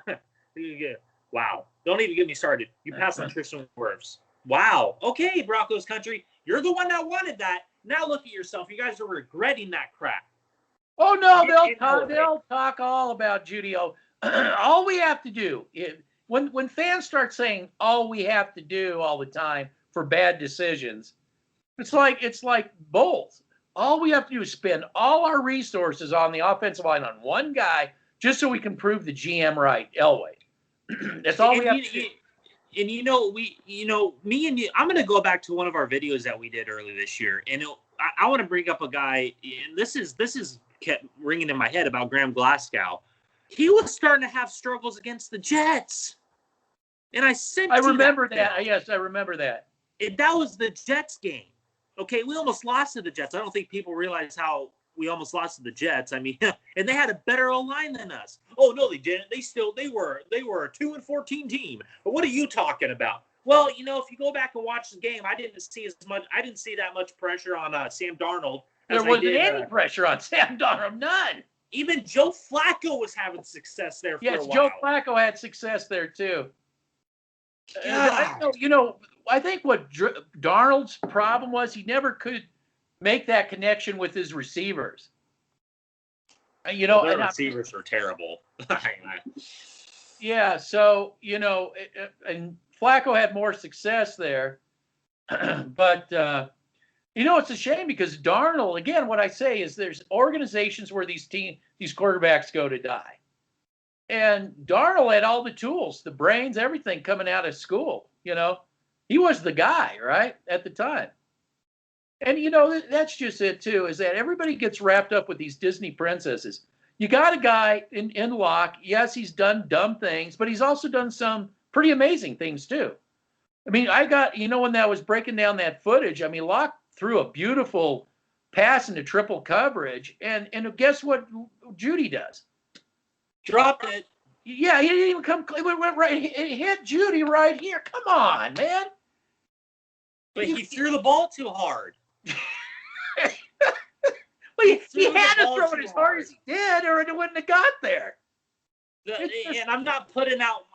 Speaker 2: wow. Don't even get me started. You passed on Tristan Wirfs. Wow. Okay, Broncos country. You're the one that wanted that. Now look at yourself. You guys are regretting that crap.
Speaker 1: Oh, no, they'll talk all about Judy. All we have to do is, when fans start saying all we have to do all the time for bad decisions, it's like Bulls. All we have to do is spend all our resources on the offensive line on one guy just so we can prove the GM right, Elway. That's all we have to do.
Speaker 2: And me and you, I'm going to go back to one of our videos that we did early this year, and I want to bring up a guy, and this is kept ringing in my head about Graham Glasgow. He was starting to have struggles against the Jets, and I remember that.
Speaker 1: Yes, I remember that.
Speaker 2: That was the Jets game. Okay, we almost lost to the Jets. I don't think people realize how we almost lost to the Jets. I mean, and they had a better O-line than us. Oh no, they didn't. They were a 2-14 team. But what are you talking about? Well, if you go back and watch the game, I didn't see that much pressure on Sam Darnold.
Speaker 1: There wasn't any pressure on Sam Darnold, none.
Speaker 2: Even Joe Flacco was having success there for a while.
Speaker 1: Yes, Joe Flacco had success there too. I think what Darnold's problem was he never could make that connection with his receivers.
Speaker 2: Their receivers are terrible.
Speaker 1: Yeah, so and Flacco had more success there, but it's a shame because Darnold. Again, what I say is there's organizations where these quarterbacks go to die, and Darnold had all the tools, the brains, everything coming out of school. He was the guy, right, at the time. And that's just it too. Is that everybody gets wrapped up with these Disney princesses? You got a guy in Locke. Yes, he's done dumb things, but he's also done some pretty amazing things too. I mean, when I was breaking down that footage, I mean, Locke threw a beautiful pass into triple coverage, and guess what Judy does?
Speaker 2: Dropped it.
Speaker 1: Yeah, he didn't even come. It went right. It hit Judy right here. Come on, man.
Speaker 2: But he threw the ball too hard.
Speaker 1: Well, he had to throw it as hard as he did, or it wouldn't have got there.
Speaker 2: And I'm not putting out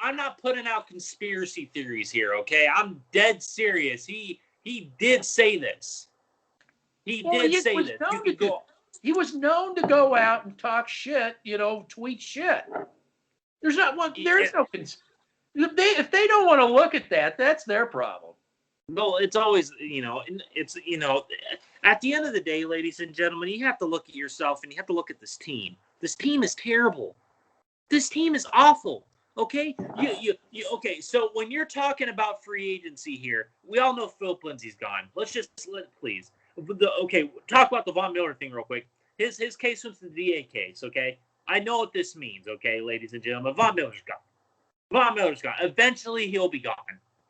Speaker 2: conspiracy theories here, okay? I'm dead serious. He did say this. He was known to go out and talk shit, tweet shit. There's not one. There is no. If they don't want to look at that, that's their problem. No, it's always, at the end of the day, ladies and gentlemen, you have to look at yourself and you have to look at this team. This team is terrible. This team is awful. Okay, okay. So when you're talking about free agency here, we all know Philip Lindsay's gone. Please. Talk about the Von Miller thing real quick. His case was the DA case. Okay, I know what this means. Okay, ladies and gentlemen, Von Miller's gone. Eventually, he'll be gone.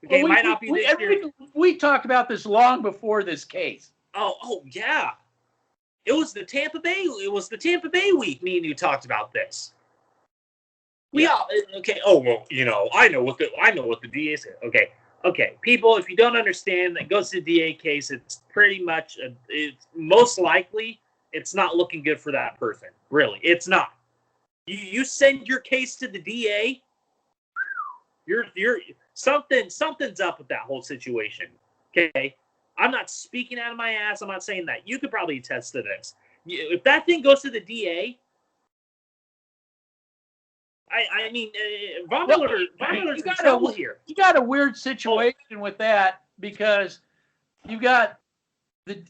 Speaker 2: Okay, might not be this year.
Speaker 1: We talked about this long before this case.
Speaker 2: Oh yeah. It was the Tampa Bay week. Me and you talked about this. Okay. Oh well, I know what the DA said. Okay. People, if you don't understand, that goes to the DA case. It's pretty much. It's most likely it's not looking good for that person. Really, it's not. You send your case to the DA. You're something's up with that whole situation. Okay, I'm not speaking out of my ass. I'm not saying that. You could probably attest to this. If that thing goes to the DA, I mean, Von Miller's in trouble here.
Speaker 1: You got a weird situation with that because you got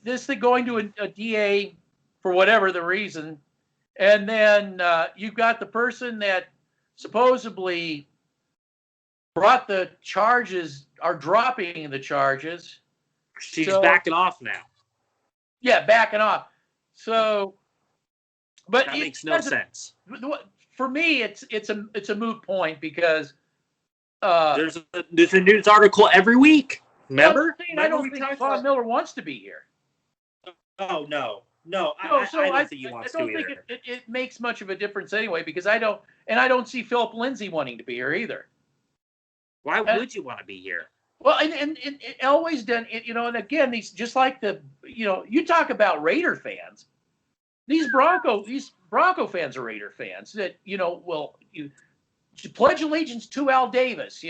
Speaker 1: this thing going to a DA for whatever the reason, and then you've got the person that supposedly brought the charges, are dropping the charges.
Speaker 2: She's backing off now.
Speaker 1: Yeah, backing off. So, but
Speaker 2: that makes no sense.
Speaker 1: For me, it's a moot point because
Speaker 2: there's a news article every week. Remember?
Speaker 1: I don't think Von Miller wants to be here.
Speaker 2: Oh no. I don't think he wants to either.
Speaker 1: I don't think it makes much of a difference anyway because I don't see Philip Lindsay wanting to be here either.
Speaker 2: Why would you want to be here?
Speaker 1: Well, and it always done, and again, these just like you talk about Raider fans. These Bronco fans are Raider fans that you pledge allegiance to Al Davis,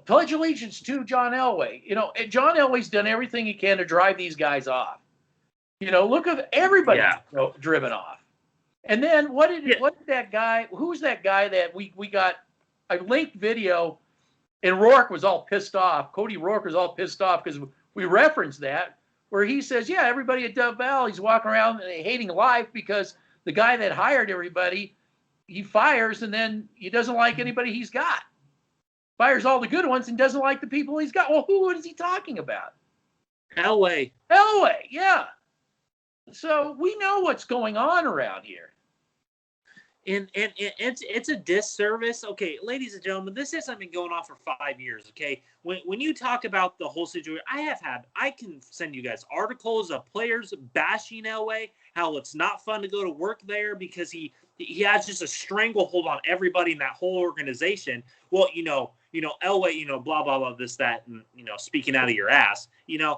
Speaker 1: pledge allegiance to John Elway. And John Elway's done everything he can to drive these guys off. Look at everybody driven off. And then what did that guy? Who's that guy that we got a linked video? And Rourke was all pissed off. Cody Rourke was all pissed off because we referenced that, where he says, yeah, everybody at Dove Valley is walking around hating life because the guy that hired everybody, he fires and then he doesn't like anybody he's got. Fires all the good ones and doesn't like the people he's got. Well, what is he talking about?
Speaker 2: Elway,
Speaker 1: yeah. So we know what's going on around here.
Speaker 2: And it's a disservice. Okay, ladies and gentlemen, this hasn't been going on for 5 years, okay? When you talk about the whole situation, I can send you guys articles of players bashing Elway, how it's not fun to go to work there because he has just a stranglehold on everybody in that whole organization. Well, Elway, blah, blah, blah, this, that, and, speaking out of your ass. You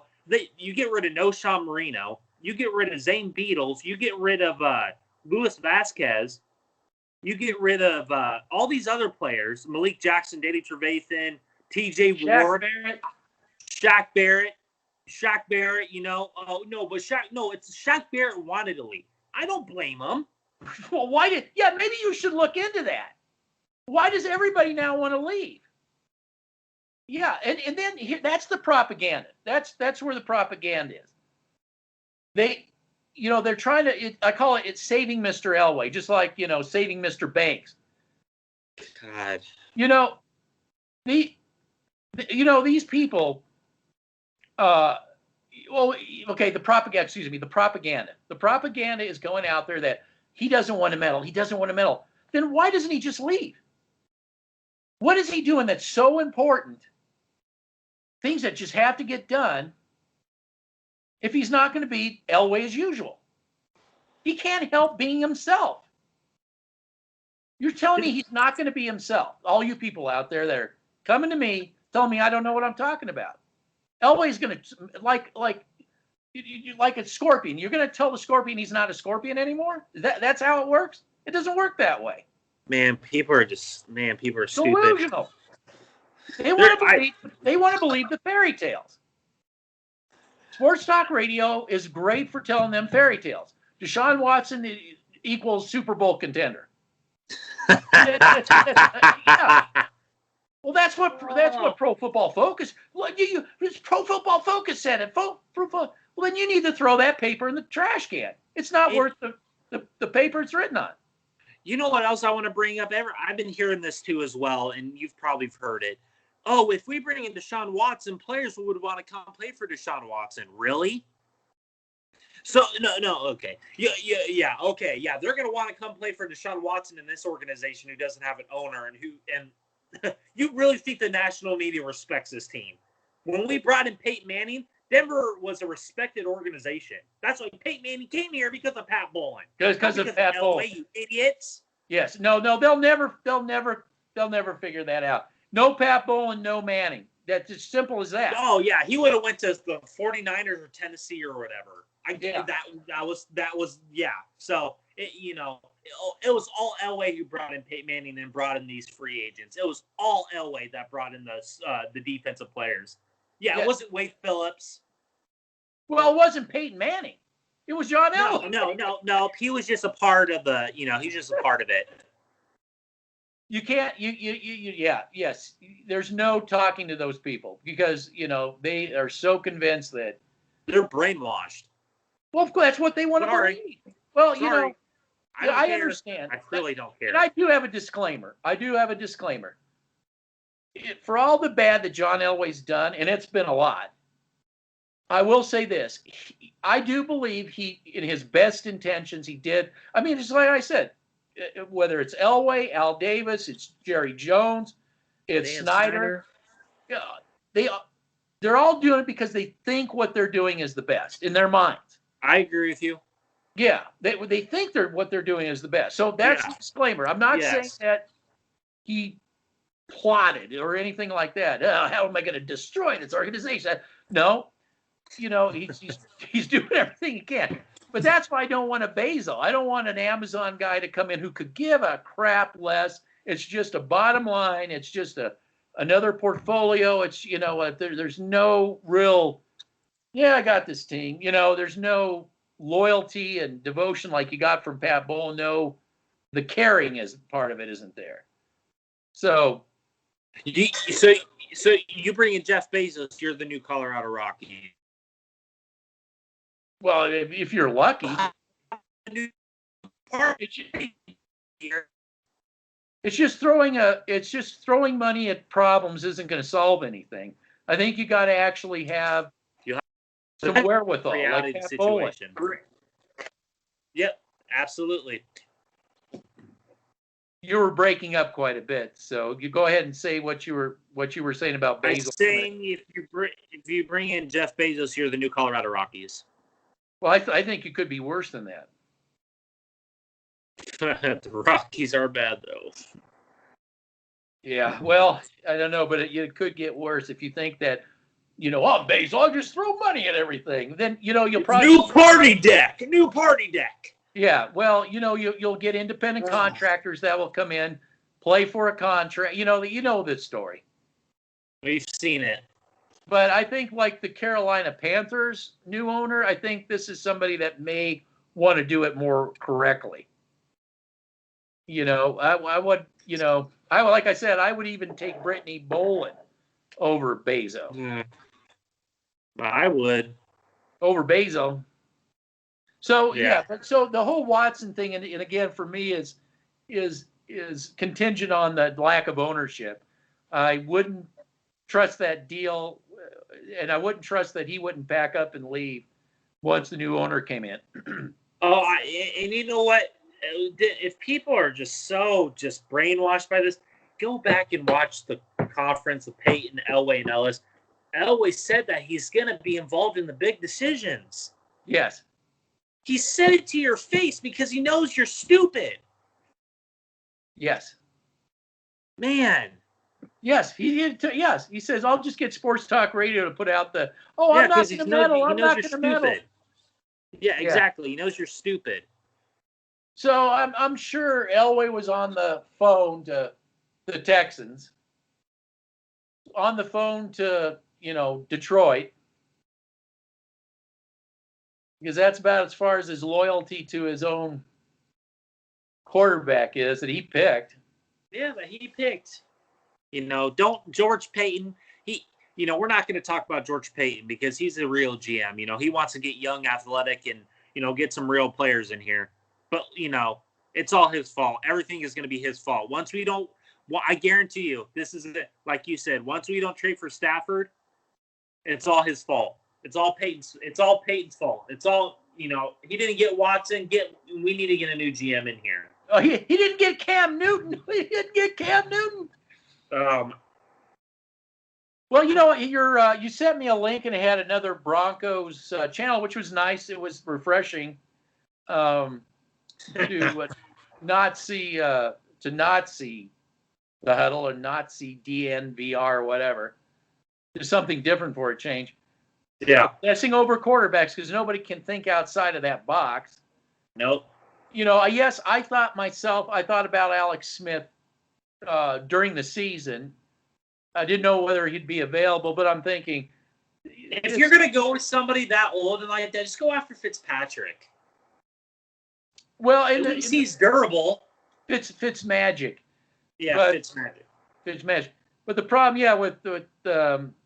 Speaker 2: get rid of No Sean Marino. You get rid of Zane Beatles. You get rid of Luis Vasquez. You get rid of all these other players, Malik Jackson, Danny Trevathan, T.J. Ward, Shaq Barrett, it's Shaq Barrett wanted to leave. I don't blame him.
Speaker 1: Well, maybe you should look into that. Why does everybody now want to leave? Yeah, and then that's the propaganda. That's where the propaganda is. They're trying to, I call it's saving Mr. Elway, just like, saving Mr. Banks.
Speaker 2: God.
Speaker 1: These people, the propaganda. The propaganda is going out there that he doesn't want to meddle. Then why doesn't he just leave? What is he doing that's so important? Things that just have to get done. If he's not going to be Elway as usual, he can't help being himself. You're telling me he's not going to be himself. All you people out there that are coming to me, telling me I don't know what I'm talking about. Elway's going to like a scorpion. You're going to tell the scorpion he's not a scorpion anymore? That's how it works? It doesn't work that way.
Speaker 2: Man, people are stupid.
Speaker 1: Delusional. They want to believe the fairy tales. Sports talk radio is great for telling them fairy tales. Deshaun Watson equals Super Bowl contender. Yeah. Well, that's what Pro Football Focus. Pro Football Focus said it. Well, then you need to throw that paper in the trash can. It's not worth the paper it's written on.
Speaker 2: You know what else I want to bring up? I've been hearing this too as well, and you've probably heard it. Oh, if we bring in Deshaun Watson, players would want to come play for Deshaun Watson. Really? So, no, okay. Yeah, okay. Yeah, they're going to want to come play for Deshaun Watson in this organization who doesn't have an owner and you really think the national media respects this team? When we brought in Peyton Manning, Denver was a respected organization. That's why Peyton Manning came here because of Pat Bowlen.
Speaker 1: Because of Pat Bowlen.
Speaker 2: You idiots.
Speaker 1: Yes. No, they'll never figure that out. No Pat Bowlen, no Manning. That's as simple as that.
Speaker 2: Oh yeah, he would have went to the 49ers or Tennessee or whatever. That was So it was all Elway who brought in Peyton Manning and brought in these free agents. It was all Elway that brought in the defensive players. Yeah, it wasn't Wade Phillips.
Speaker 1: Well, it wasn't Peyton Manning. It was John Elway.
Speaker 2: No. He was just a part of the. He's just a part of it.
Speaker 1: You can't. Yes. There's no talking to those people because they are so convinced that
Speaker 2: they're brainwashed.
Speaker 1: Well, that's what they want to believe. Well, I understand.
Speaker 2: I really don't care.
Speaker 1: And I do have a disclaimer. For all the bad that John Elway's done, and it's been a lot, I will say this. I do believe he, in his best intentions, he did. I mean, it's like I said, whether it's Elway, Al Davis, it's Jerry Jones, it's Snyder. They're all doing it because they think what they're doing is the best in their minds.
Speaker 2: I agree with you.
Speaker 1: Yeah, they think what they're doing is the best. So that's the disclaimer. I'm not saying that he plotted or anything like that. How am I going to destroy this organization? No, he's doing everything he can. But that's why I don't want a Bezos. I don't want an Amazon guy to come in who could give a crap less. It's just a bottom line. It's just another portfolio. It's there's no real. Yeah, I got this team. There's no loyalty and devotion like you got from Pat Bowlen. No, the caring is part of it isn't there. So
Speaker 2: you bring in Jeff Bezos, you're the new Colorado Rocky.
Speaker 1: Well, if you're lucky, it's just throwing money at problems isn't going to solve anything. I think you got to actually have some wherewithal, like Pat Bowlen.
Speaker 2: Yep, absolutely.
Speaker 1: You were breaking up quite a bit, so you go ahead and say what you were saying about Bezos.
Speaker 2: I'm saying if you bring in Jeff Bezos, you're the new Colorado Rockies.
Speaker 1: Well, I think it could be worse than that.
Speaker 2: The Rockies are bad, though.
Speaker 1: Yeah, well, I don't know, but it could get worse if you think that, I'm base, I'll just throw money at everything. Then, you'll probably
Speaker 2: New party deck. New party deck.
Speaker 1: yeah, well, you'll get independent contractors that will come in, play for a contract. You know this story.
Speaker 2: We've seen it.
Speaker 1: But I think like the Carolina Panthers new owner, I think this is somebody that may want to do it more correctly. I would, like I said, I would even take Brittany Bolin over Bezo.
Speaker 2: I would.
Speaker 1: Over Bezo. So but so the whole Watson thing, and again for me is contingent on the lack of ownership. I wouldn't trust that deal, and I wouldn't trust that he wouldn't back up and leave once the new owner came in.
Speaker 2: And you know what? If people are just brainwashed by this, go back and watch the conference with Peyton, Elway, and Ellis. Elway said that he's going to be involved in the big decisions.
Speaker 1: Yes.
Speaker 2: He said it to your face because he knows you're stupid.
Speaker 1: Yes.
Speaker 2: Man.
Speaker 1: Yes, he did. Yes, he says, I'll just get Sports Talk Radio to put out I'm not going to meddle. I'm not going to meddle.
Speaker 2: Yeah, exactly. He knows you're stupid.
Speaker 1: So I'm sure Elway was on the phone to the Texans, on the phone to, Detroit, because that's about as far as his loyalty to his own quarterback is that he picked.
Speaker 2: Yeah, that he picked. Don't George Payton. We're not going to talk about George Payton because he's a real GM. He wants to get young, athletic, and, get some real players in here. But, it's all his fault. Everything is going to be his fault. Once we don't, I guarantee you, this is it. Like you said, once we don't trade for Stafford, it's all his fault. It's all Peyton's fault. It's all, he didn't get Watson. We need to get a new GM in here.
Speaker 1: Oh, he didn't get Cam Newton. He didn't get Cam Newton. Well, you sent me a link and it had another Broncos channel, which was nice. It was refreshing to not see the huddle or not see DNVR or whatever. There's something different for a change.
Speaker 2: Yeah.
Speaker 1: Guessing over quarterbacks because nobody can think outside of that box.
Speaker 2: Nope.
Speaker 1: Yes, I thought about Alex Smith during the season. I didn't know whether he'd be available, but I'm thinking
Speaker 2: if you're going to go with somebody that old and like that, just go after Fitzpatrick.
Speaker 1: Well,
Speaker 2: at least he's durable.
Speaker 1: Fitz magic.
Speaker 2: Yeah, Fitz magic.
Speaker 1: But the problem, with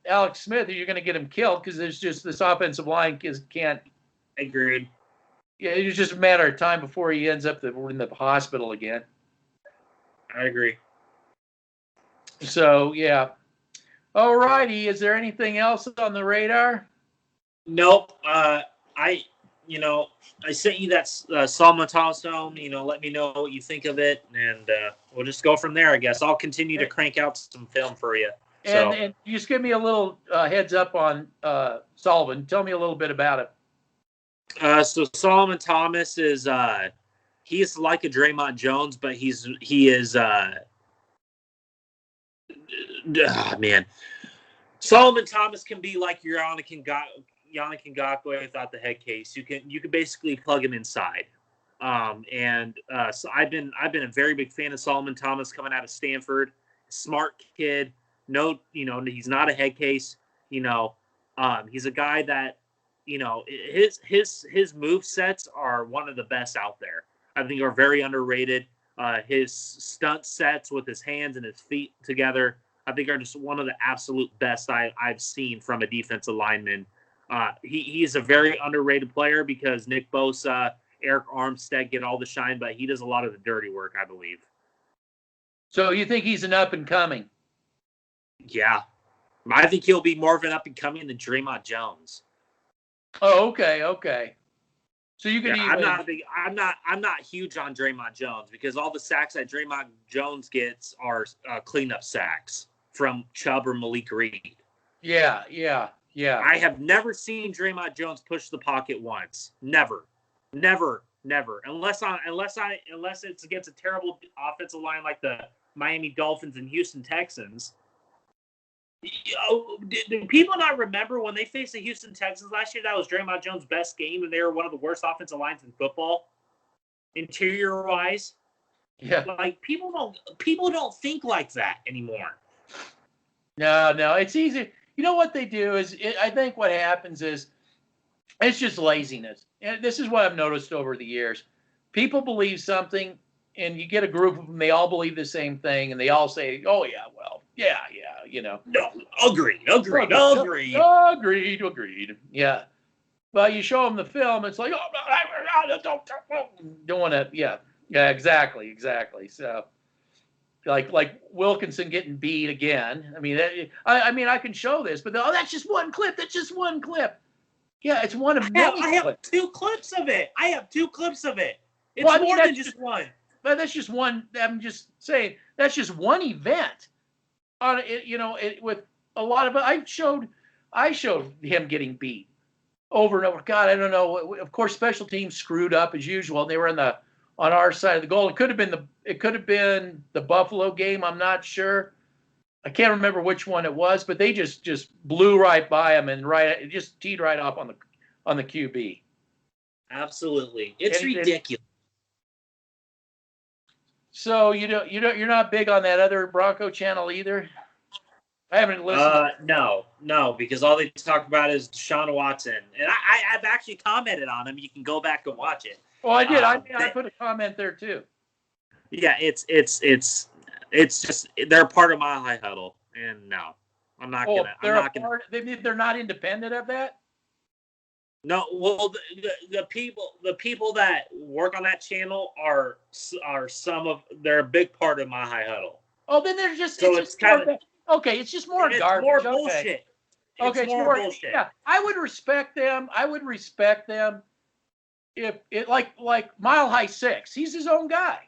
Speaker 1: Alex Smith, you're going to get him killed because there's just this offensive line can't.
Speaker 2: Agreed.
Speaker 1: Yeah, it's just a matter of time before he ends up in the hospital again.
Speaker 2: I agree.
Speaker 1: So, yeah. All righty. Is there anything else on the radar?
Speaker 2: Nope. I sent you that Solomon Thomas film. Let me know what you think of it, and we'll just go from there, I guess. I'll continue to crank out some film for you.
Speaker 1: And just give me a little heads up on Sullivan. Tell me a little bit about it.
Speaker 2: So Solomon Thomas is he's like a Draymond Jones, but he is man. Solomon Thomas can be like your Yannick Ngakoue without the head case. You can basically plug him inside. So I've been a very big fan of Solomon Thomas coming out of Stanford. Smart kid. No, he's not a head case. He's a guy that, his move sets are one of the best out there. I think are very underrated. His stunt sets with his hands and his feet together, I think are just one of the absolute best I've seen from a defensive lineman. He's a very underrated player because Nick Bosa, Eric Armstead get all the shine, but he does a lot of the dirty work, I believe.
Speaker 1: So you think he's an up and coming?
Speaker 2: Yeah. I think he'll be more of an up and coming than Draymond Jones.
Speaker 1: Oh, okay. So you can
Speaker 2: I'm not huge on Draymond Jones because all the sacks that Draymond Jones gets are cleanup sacks from Chubb or Malik Reed. Yeah. I have never seen Draymond Jones push the pocket once. Never. Unless it's against a terrible offensive line like the Miami Dolphins and Houston Texans. Do people not remember when they faced the Houston Texans last year? That was Draymond Jones' best game, and they were one of the worst offensive lines in football, interior-wise.
Speaker 1: Yeah.
Speaker 2: Like people don't think like that anymore.
Speaker 1: No, it's easy. You know what they do is, I think what happens is, it's just laziness. And this is what I've noticed over the years. People believe something, and you get a group of them, they all believe the same thing, and they all say, oh, yeah, well, yeah, you know.
Speaker 2: No, agreed.
Speaker 1: Yeah. Well, you show them the film, it's like, oh, don't want to, yeah, exactly. So, like Wilkinson getting beat again. I mean, I can show this, but that's just one clip. Yeah, it's one of many.
Speaker 2: I have 2 clips of it. It's more than just one.
Speaker 1: But that's just one. I'm just saying that's just one event. On it, with a lot of I showed him getting beat over and over. God, I don't know. Of course, special teams screwed up as usual. They were on our side of the goal. It could have been the Buffalo game. I'm not sure. I can't remember which one it was, but they just blew right by him and it just teed right up on the QB.
Speaker 2: Absolutely, it's ridiculous.
Speaker 1: So you're not big on that other Bronco channel either. I haven't listened.
Speaker 2: No, because all they talk about is Deshaun Watson, and I've actually commented on him. You can go back and watch it.
Speaker 1: Well, I did. I put a comment there too.
Speaker 2: Yeah, it's just they're part of my high huddle, and no, I'm not gonna.
Speaker 1: They're not independent of that.
Speaker 2: No, well, the people that work on that channel are they're a big part of my high huddle.
Speaker 1: Oh, then they're just
Speaker 2: it's
Speaker 1: just more garbage.
Speaker 2: More bullshit.
Speaker 1: Okay, it's more bullshit. Yeah, I would respect them if it like Mile High 6. He's his own guy.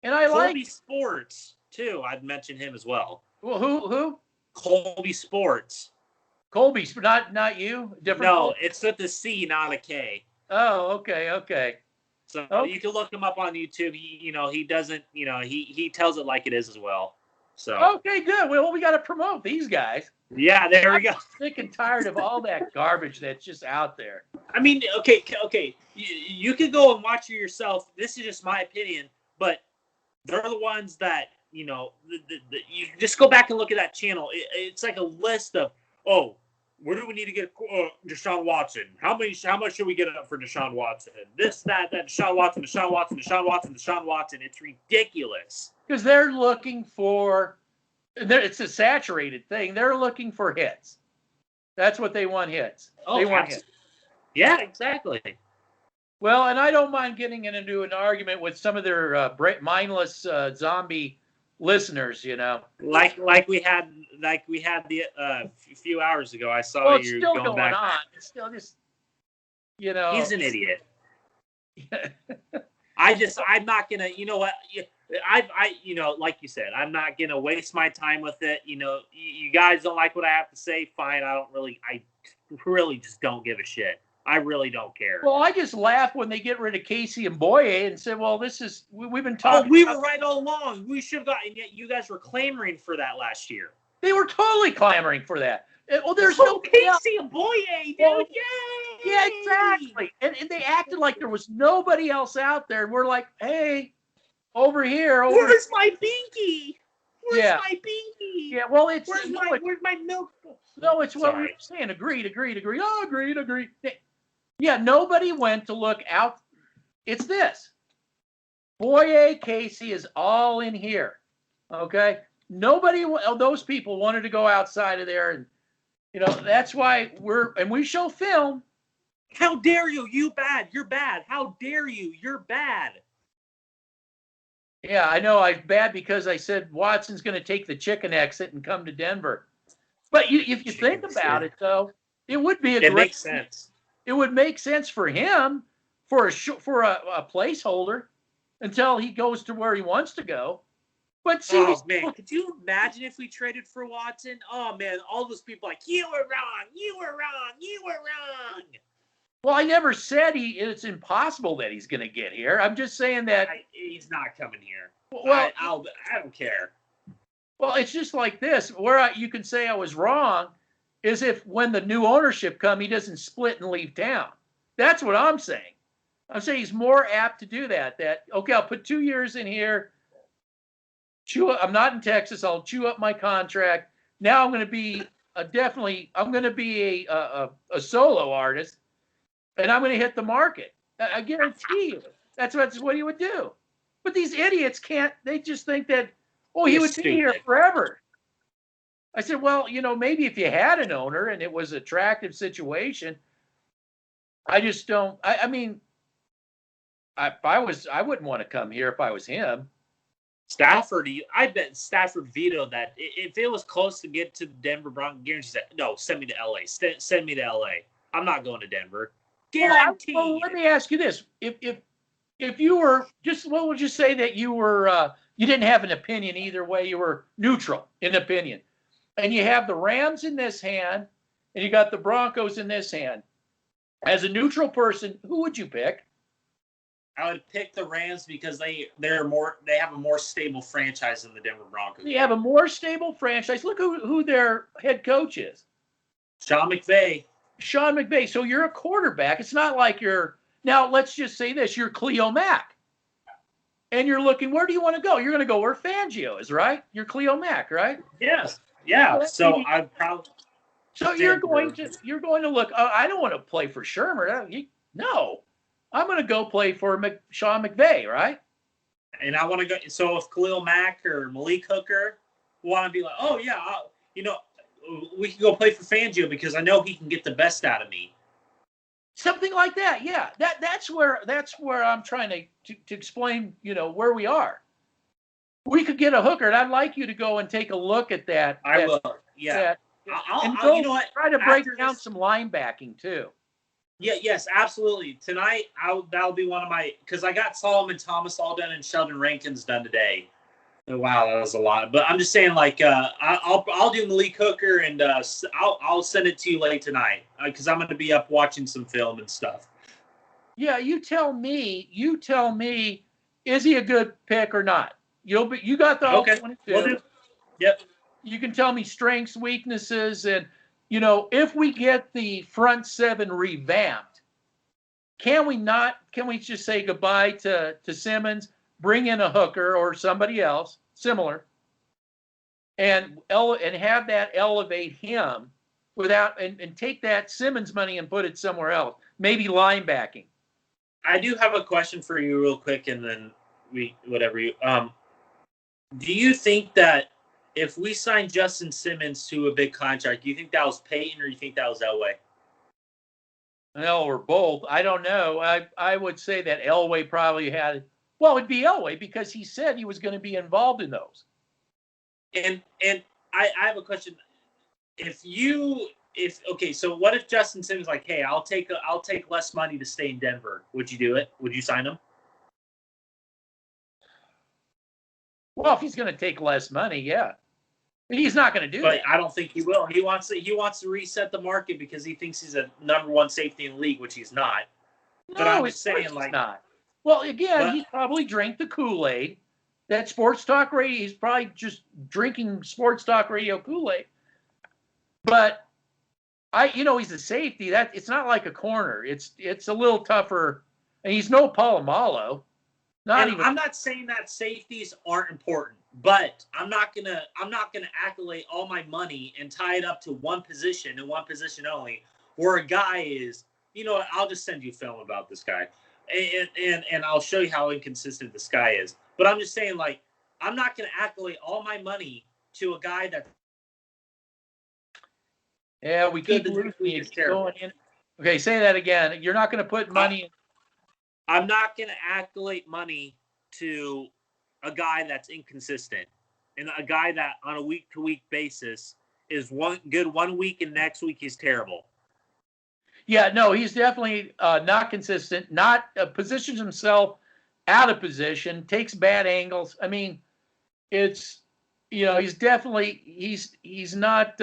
Speaker 1: And I
Speaker 2: Colby Sports too. I'd mention him as well.
Speaker 1: Well, who?
Speaker 2: Colby Sports.
Speaker 1: Colby, not you. Different.
Speaker 2: No,
Speaker 1: Colby?
Speaker 2: it's with a C, not a K.
Speaker 1: Oh, okay.
Speaker 2: So you can look him up on YouTube. He doesn't. He tells it like it is as well. So
Speaker 1: okay, good. Well, we got to promote these guys.
Speaker 2: Yeah, there we go.
Speaker 1: I'm sick and tired of all that garbage that's just out there.
Speaker 2: I mean, okay. You can go and watch it yourself. This is just my opinion, but they're the ones that you just go back and look at that channel. It's like a list of where do we need to get Deshaun Watson? How much should we get up for Deshaun Watson? This, that, Deshaun Watson. It's ridiculous.
Speaker 1: Because they're looking for, it's a saturated thing. They're looking for hits. That's what they want, hits. They want hits.
Speaker 2: Yeah, exactly.
Speaker 1: Well, and I don't mind getting into an argument with some of their mindless zombie listeners,
Speaker 2: like we had the few hours ago. I saw
Speaker 1: well, it's
Speaker 2: you
Speaker 1: still
Speaker 2: going back.
Speaker 1: On. It's still just,
Speaker 2: he's an idiot. I'm not gonna. You know what? Like you said, I'm not gonna waste my time with it. You guys don't like what I have to say. Fine. I really just don't give a shit. I really don't care.
Speaker 1: Well, I just laugh when they get rid of Casey and Boye and say, well, we've been talking.
Speaker 2: We were right all along. We should have gotten, yet you guys were clamoring for that last year.
Speaker 1: They were totally clamoring for that. Well, there's
Speaker 2: no Casey and Boye, dude.
Speaker 1: Well,
Speaker 2: yay!
Speaker 1: Yeah, exactly. And they acted like there was nobody else out there. And we're like, hey, over here.
Speaker 2: Where's my binky? Where's my binky?
Speaker 1: Yeah, well,
Speaker 2: where's my milk?
Speaker 1: No, it's what we're saying. Agreed. Oh, agreed. Yeah, nobody went to look out. It's this. Boye, Casey is all in here. Okay? Nobody of those people wanted to go outside of there. And, that's why we show film.
Speaker 2: How dare you? You bad. You're bad. How dare you? You're bad.
Speaker 1: Yeah, I know I'm bad because I said Watson's going to take the chicken exit and come to Denver. But if you think about it, though, it would be
Speaker 2: It makes sense.
Speaker 1: It would make sense for him for a placeholder until he goes to where he wants to go. But see,
Speaker 2: man, could you imagine if we traded for Watson? Oh man, all those people like you were wrong.
Speaker 1: Well, I never said it's impossible that he's going to get here. I'm just saying that
Speaker 2: he's not coming here.
Speaker 1: Well,
Speaker 2: I don't care.
Speaker 1: Well, it's just like this. You can say I was wrong is if when the new ownership come, he doesn't split and leave town. That's what I'm saying. I'm saying he's more apt to do that. Okay, I'll put 2 years in here. I'm not in Texas. I'll chew up my contract. Now I'm going to be I'm going to be a solo artist, and I'm going to hit the market. I guarantee you. That's what he would do. But these idiots can't. They just think that, he would be here forever. I said, well, maybe if you had an owner and it was an attractive situation, I just don't. I mean, I wouldn't want to come here if I was him.
Speaker 2: Stafford, I bet Stafford vetoed that. If it was close to get to the Denver Broncos, guarantee said, no, send me to LA. Send me to LA. I'm not going to Denver. Guaranteed.
Speaker 1: Well, let me ask you this: if you were what would you say that you were? You didn't have an opinion either way. You were neutral in opinion, and you have the Rams in this hand, and you got the Broncos in this hand. As a neutral person, who would you pick?
Speaker 2: I would pick the Rams because they have a more stable franchise than the Denver Broncos.
Speaker 1: They have a more stable franchise. Look who their head coach is.
Speaker 2: Sean McVay.
Speaker 1: So you're a quarterback. It's not like now let's just say this, you're Cleo Mack. And you're looking, where do you want to go? You're going to go where Fangio is, right? You're Cleo Mack, right?
Speaker 2: Yes. Yeah. Well, so I'd probably
Speaker 1: you're going to look, I don't want to play for Shermer. No. I'm going to go play for Sean McVay, right?
Speaker 2: And I want to go. So if Khalil Mack or Malik Hooker want to be like, oh yeah, we can go play for Fangio because I know he can get the best out of me.
Speaker 1: Something like that, yeah. That's where I'm trying to explain, where we are. We could get a hooker, and I'd like you to go and take a look at that.
Speaker 2: I will. Yeah.
Speaker 1: You know what? Try to break down some linebacking too.
Speaker 2: Yeah, yes, absolutely. Tonight, that'll be one of my, because I got Solomon Thomas all done and Sheldon Rankins done today. Wow, that was a lot. But I'm just saying, I'll do Malik Hooker, and I'll send it to you late tonight because I'm going to be up watching some film and stuff.
Speaker 1: Yeah, you tell me. Is he a good pick or not? You got the
Speaker 2: okay.
Speaker 1: 22.
Speaker 2: Yep.
Speaker 1: You can tell me strengths, weaknesses, and if we get the front seven revamped, can we just say goodbye to Simmons, bring in a hooker or somebody else similar, and have that elevate him and take that Simmons money and put it somewhere else, maybe linebacking.
Speaker 2: I do have a question for you real quick, and then do you think that if we signed Justin Simmons to a big contract, do you think that was Peyton or do you think that was Elway?
Speaker 1: Or both. I don't know. I would say that Elway probably had. Well, it'd be Elway because he said he was going to be involved in those.
Speaker 2: And I have a question. So what if Justin Simmons like, hey, I'll take less money to stay in Denver? Would you do it? Would you sign him?
Speaker 1: Well, if he's going to take less money, yeah. But he's not going to do that.
Speaker 2: But I don't think he will. He wants to reset the market because he thinks he's a number one safety in the league, which he's not.
Speaker 1: No,
Speaker 2: but I'm just saying,
Speaker 1: he's not. Well, again, he probably drank the Kool-Aid. That sports talk radio, he's probably just drinking sports talk radio Kool-Aid. But he's a safety. It's not like a corner. It's a little tougher. And he's no Polamalu.
Speaker 2: I'm not saying that safeties aren't important, but I'm not gonna accolade all my money and tie it up to one position and one position only, where a guy is. I'll just send you film about this guy, and I'll show you how inconsistent this guy is. But I'm just saying, I'm not gonna accolade all my money to a guy that.
Speaker 1: Yeah, we keep going in. Okay, say that again. You're not going to put money.
Speaker 2: I'm not going to accolade money to a guy that's inconsistent and a guy that on a week-to-week basis is one week and next week he's terrible.
Speaker 1: Yeah, no, he's definitely not consistent, not positions himself out of position, takes bad angles. I mean, it's, he's definitely, he's not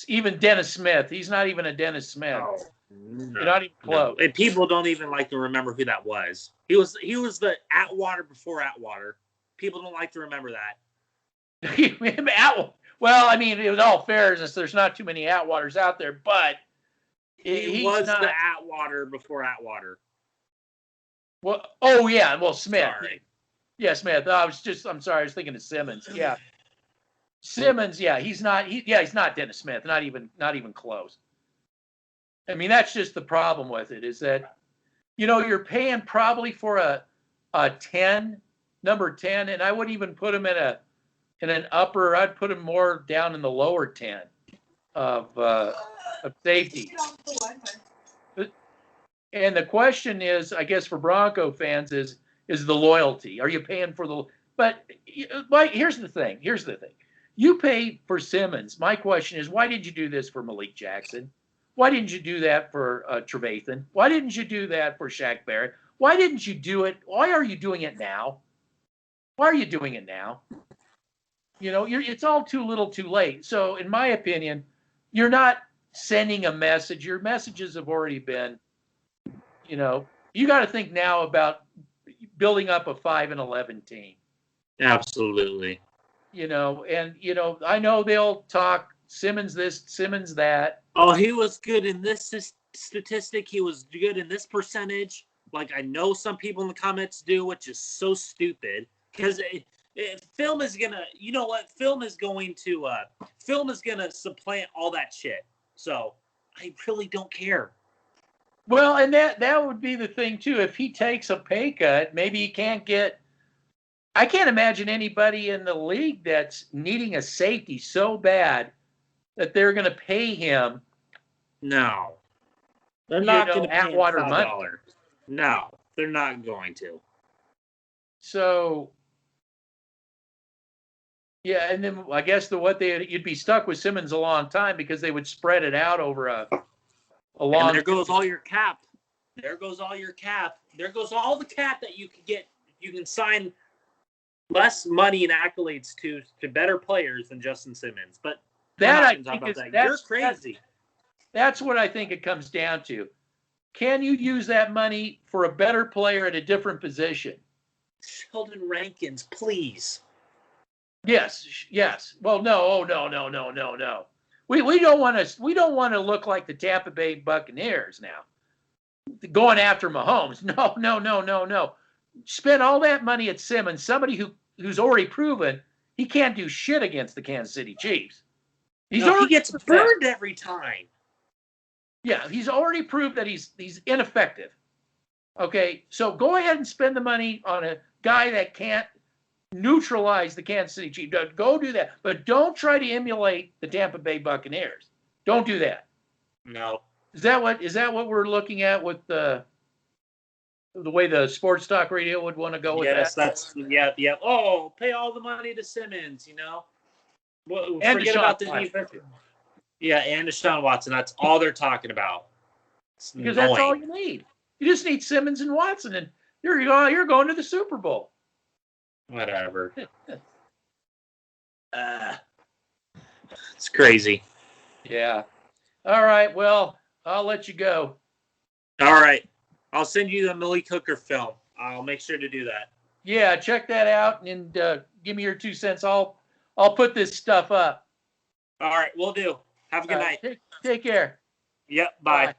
Speaker 1: even Dennis Smith. He's not even a Dennis Smith. You're not even close.
Speaker 2: No. And people don't even like to remember who that was. He was the Atwater before Atwater. People don't like to remember that.
Speaker 1: Well, I mean, it was all fairness. There's not too many Atwaters out there, but
Speaker 2: he was the Atwater before Atwater.
Speaker 1: Well, oh yeah, well Smith.
Speaker 2: Sorry.
Speaker 1: Yeah, Smith. I'm sorry, I was thinking of Simmons. Yeah. Simmons, yeah, he's not Dennis Smith, not even close. I mean, that's just the problem with it, is that, you're paying probably for a 10, number 10, and I wouldn't even put him in an upper, I'd put him more down in the lower 10 of safety. And the question is, I guess, for Bronco fans is the loyalty. Are you paying for the? But here's the thing. You pay for Simmons. My question is, why did you do this for Malik Jackson? Why didn't you do that for Trevathan? Why didn't you do that for Shaq Barrett? Why didn't you do it? Why are you doing it now? Why are you doing it now? It's all too little too late. So in my opinion, you're not sending a message. Your messages have already been, you got to think now about building up a 5-11 team.
Speaker 2: Absolutely.
Speaker 1: I know they'll talk Simmons this, Simmons that.
Speaker 2: Oh, he was good in this statistic. He was good in this percentage. Like I know some people in the comments do, which is so stupid because film is gonna, film is going to supplant all that shit. So I really don't care.
Speaker 1: Well, and that would be the thing too. If he takes a pay cut, maybe he can't get. I can't imagine anybody in the league that's needing a safety so bad that they're going to pay him.
Speaker 2: No, they're not going to pay
Speaker 1: Atwater money.
Speaker 2: No, they're not going to.
Speaker 1: So, yeah, and then I guess you'd be stuck with Simmons a long time because they would spread it out over a long.
Speaker 2: And there goes all your cap. There goes all your cap. There goes all the cap that you can get. You can sign less money and accolades to better players than Justin Simmons. But you're crazy.
Speaker 1: That's what I think it comes down to. Can you use that money for a better player at a different position?
Speaker 2: Sheldon Rankins, please.
Speaker 1: Yes. Well, no. Oh, no. We don't want to look like the Tampa Bay Buccaneers now, going after Mahomes. No. Spend all that money at Simmons, somebody who's already proven he can't do shit against the Kansas City Chiefs.
Speaker 2: He gets burned every time.
Speaker 1: Yeah, he's already proved that he's ineffective. Okay, so go ahead and spend the money on a guy that can't neutralize the Kansas City Chiefs. Go do that, but don't try to emulate the Tampa Bay Buccaneers. Don't do that.
Speaker 2: No.
Speaker 1: Is that what we're looking at with the way the sports talk radio would want to go with that?
Speaker 2: Yes, that's yeah. Oh, pay all the money to Simmons, Well,
Speaker 1: and
Speaker 2: forget about the defense. Yeah, and Deshaun Watson. That's all they're talking about.
Speaker 1: Because that's all you need. You just need Simmons and Watson, and you're going to the Super Bowl.
Speaker 2: Whatever. It's crazy.
Speaker 1: Yeah. All right. Well, I'll let you go.
Speaker 2: All right. I'll send you the Malik Hooker film. I'll make sure to do that.
Speaker 1: Yeah, check that out and give me your 2 cents. I'll put this stuff up.
Speaker 2: All right, we'll do. Have a good night.
Speaker 1: Take care.
Speaker 2: Yep, bye.